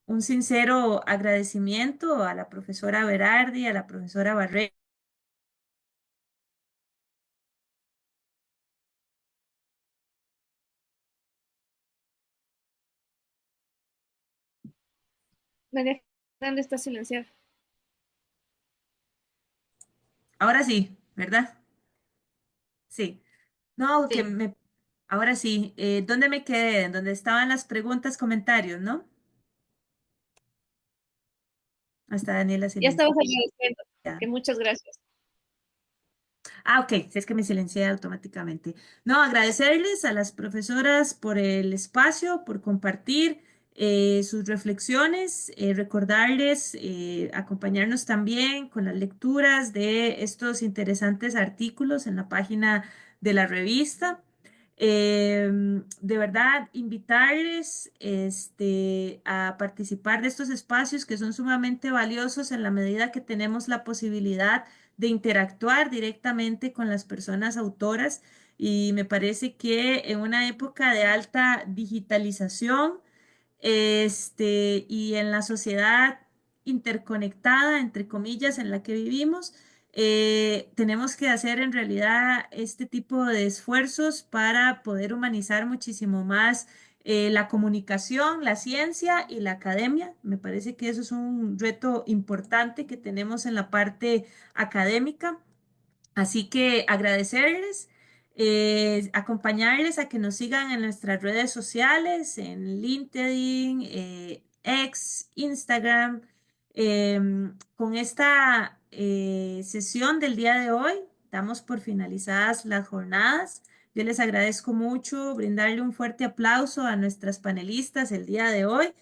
un sincero agradecimiento a la profesora Berardi, a la profesora Barrera. María Fernanda está silenciada. Ahora sí, ¿verdad? Sí. No, Sí, ahora sí, ¿dónde me quedé? ¿En donde estaban las preguntas, comentarios, no? Hasta Daniela Ya estabas silenciada. agradeciendo, que muchas gracias. Ah, ok, si es que me silencié automáticamente. No, agradecerles a las profesoras por el espacio, por compartir sus reflexiones, recordarles acompañarnos también con las lecturas de estos interesantes artículos en la página de la revista. De verdad, invitarles a participar de estos espacios que son sumamente valiosos en la medida que tenemos la posibilidad de interactuar directamente con las personas autoras y me parece que en una época de alta digitalización, y en la sociedad interconectada, entre comillas, en la que vivimos, tenemos que hacer en realidad este tipo de esfuerzos para poder humanizar muchísimo más la comunicación, la ciencia y la academia. Me parece que eso es un reto importante que tenemos en la parte académica. Así que agradecerles, acompañarles a que nos sigan en nuestras redes sociales, en LinkedIn, X, Instagram. Con esta sesión del día de hoy, damos por finalizadas las jornadas. Yo les agradezco mucho brindarle un fuerte aplauso a nuestras panelistas el día de hoy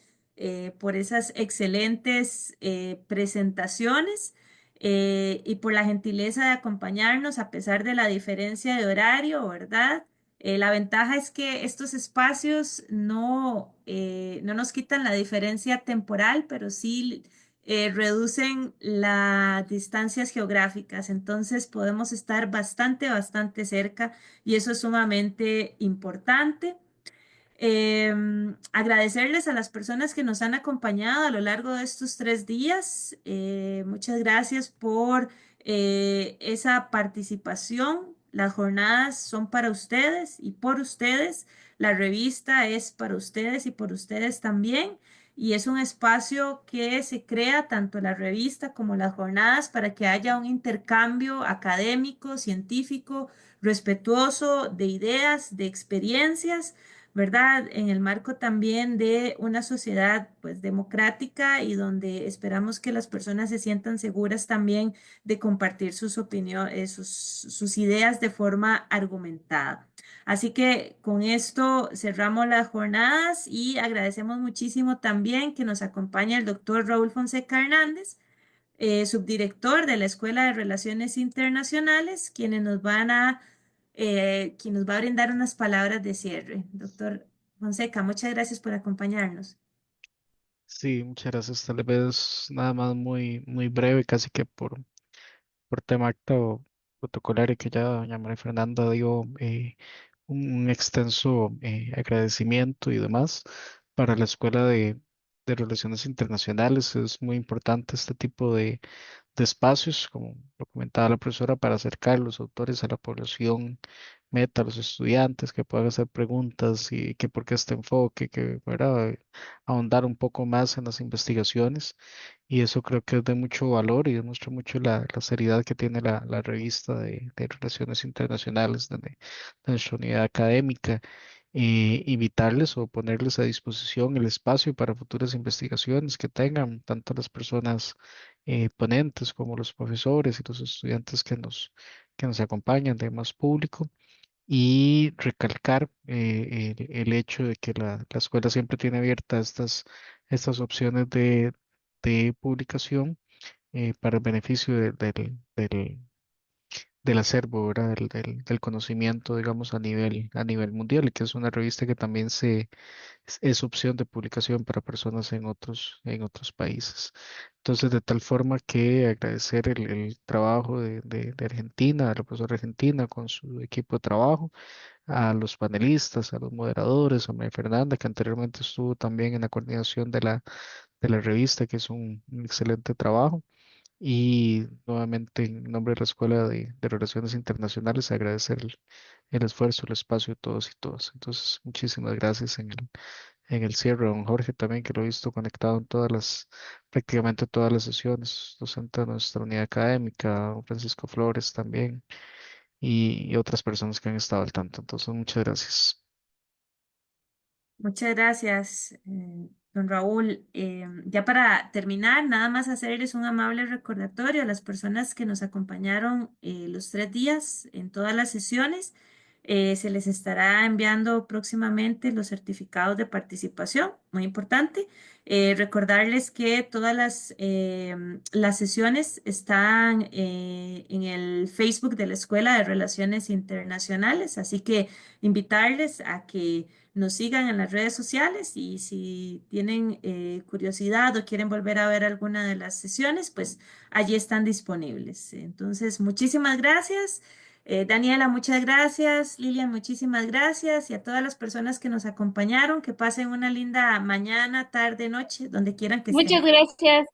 por esas excelentes presentaciones y por la gentileza de acompañarnos a pesar de la diferencia de horario, ¿verdad? La ventaja es que estos espacios no nos quitan la diferencia temporal, pero sí reducen las distancias geográficas. Entonces podemos estar bastante cerca y eso es sumamente importante. Agradecerles a las personas que nos han acompañado a lo largo de estos 3 días. Muchas gracias por esa participación. Las jornadas son para ustedes y por ustedes. La revista es para ustedes y por ustedes también. Y es un espacio que se crea tanto la revista como las jornadas para que haya un intercambio académico, científico, respetuoso de ideas, de experiencias, ¿verdad? En el marco también de una sociedad pues democrática y donde esperamos que las personas se sientan seguras también de compartir sus opiniones, sus ideas de forma argumentada. Así que con esto cerramos las jornadas y agradecemos muchísimo también que nos acompañe el doctor Raúl Fonseca Hernández, subdirector de la Escuela de Relaciones Internacionales, quien nos va a brindar unas palabras de cierre. Doctor Fonseca, muchas gracias por acompañarnos. Sí, muchas gracias. Tal vez nada más muy breve, casi que por tema acto protocolario que ya doña María Fernanda dio un extenso agradecimiento y demás para la Escuela de Relaciones Internacionales. Es muy importante este tipo de espacios, como lo comentaba la profesora, para acercar los autores a la población meta, a los estudiantes, que puedan hacer preguntas y que por qué este enfoque, que ¿verdad? Ahondar un poco más en las investigaciones. Y eso creo que es de mucho valor y demuestra mucho la seriedad que tiene la revista de Relaciones Internacionales de nuestra unidad académica. Invitarles o ponerles a disposición el espacio para futuras investigaciones que tengan tanto las personas ponentes como los profesores y los estudiantes que nos acompañan de más público y recalcar el hecho de que la escuela siempre tiene abiertas estas opciones de publicación para el beneficio del acervo, ¿verdad? Del conocimiento, digamos, a nivel mundial, y que es una revista que también es opción de publicación para personas en otros países. Entonces, de tal forma que agradecer el trabajo de Argentina, de la profesora Argentina con su equipo de trabajo, a los panelistas, a los moderadores, a María Fernanda, que anteriormente estuvo también en la coordinación de la revista, que es un excelente trabajo. Y nuevamente, en nombre de la Escuela de Relaciones Internacionales, agradecer el esfuerzo, el espacio de todos y todas. Entonces, muchísimas gracias en el cierre, don Jorge también, que lo he visto conectado en prácticamente todas las sesiones, docente de nuestra unidad académica, don Francisco Flores también, y otras personas que han estado al tanto. Entonces, muchas gracias. Muchas gracias, don Raúl. Ya para terminar, nada más hacerles un amable recordatorio a las personas que nos acompañaron los 3 días en todas las sesiones. Se les estará enviando próximamente los certificados de participación, muy importante. Recordarles que todas las sesiones están en el Facebook de la Escuela de Relaciones Internacionales, así que invitarles a que nos sigan en las redes sociales y si tienen curiosidad o quieren volver a ver alguna de las sesiones, pues allí están disponibles. Entonces, muchísimas gracias. Daniela, muchas gracias. Lilian, muchísimas gracias. Y a todas las personas que nos acompañaron, que pasen una linda mañana, tarde, noche, donde quieran que Muchas estén. gracias.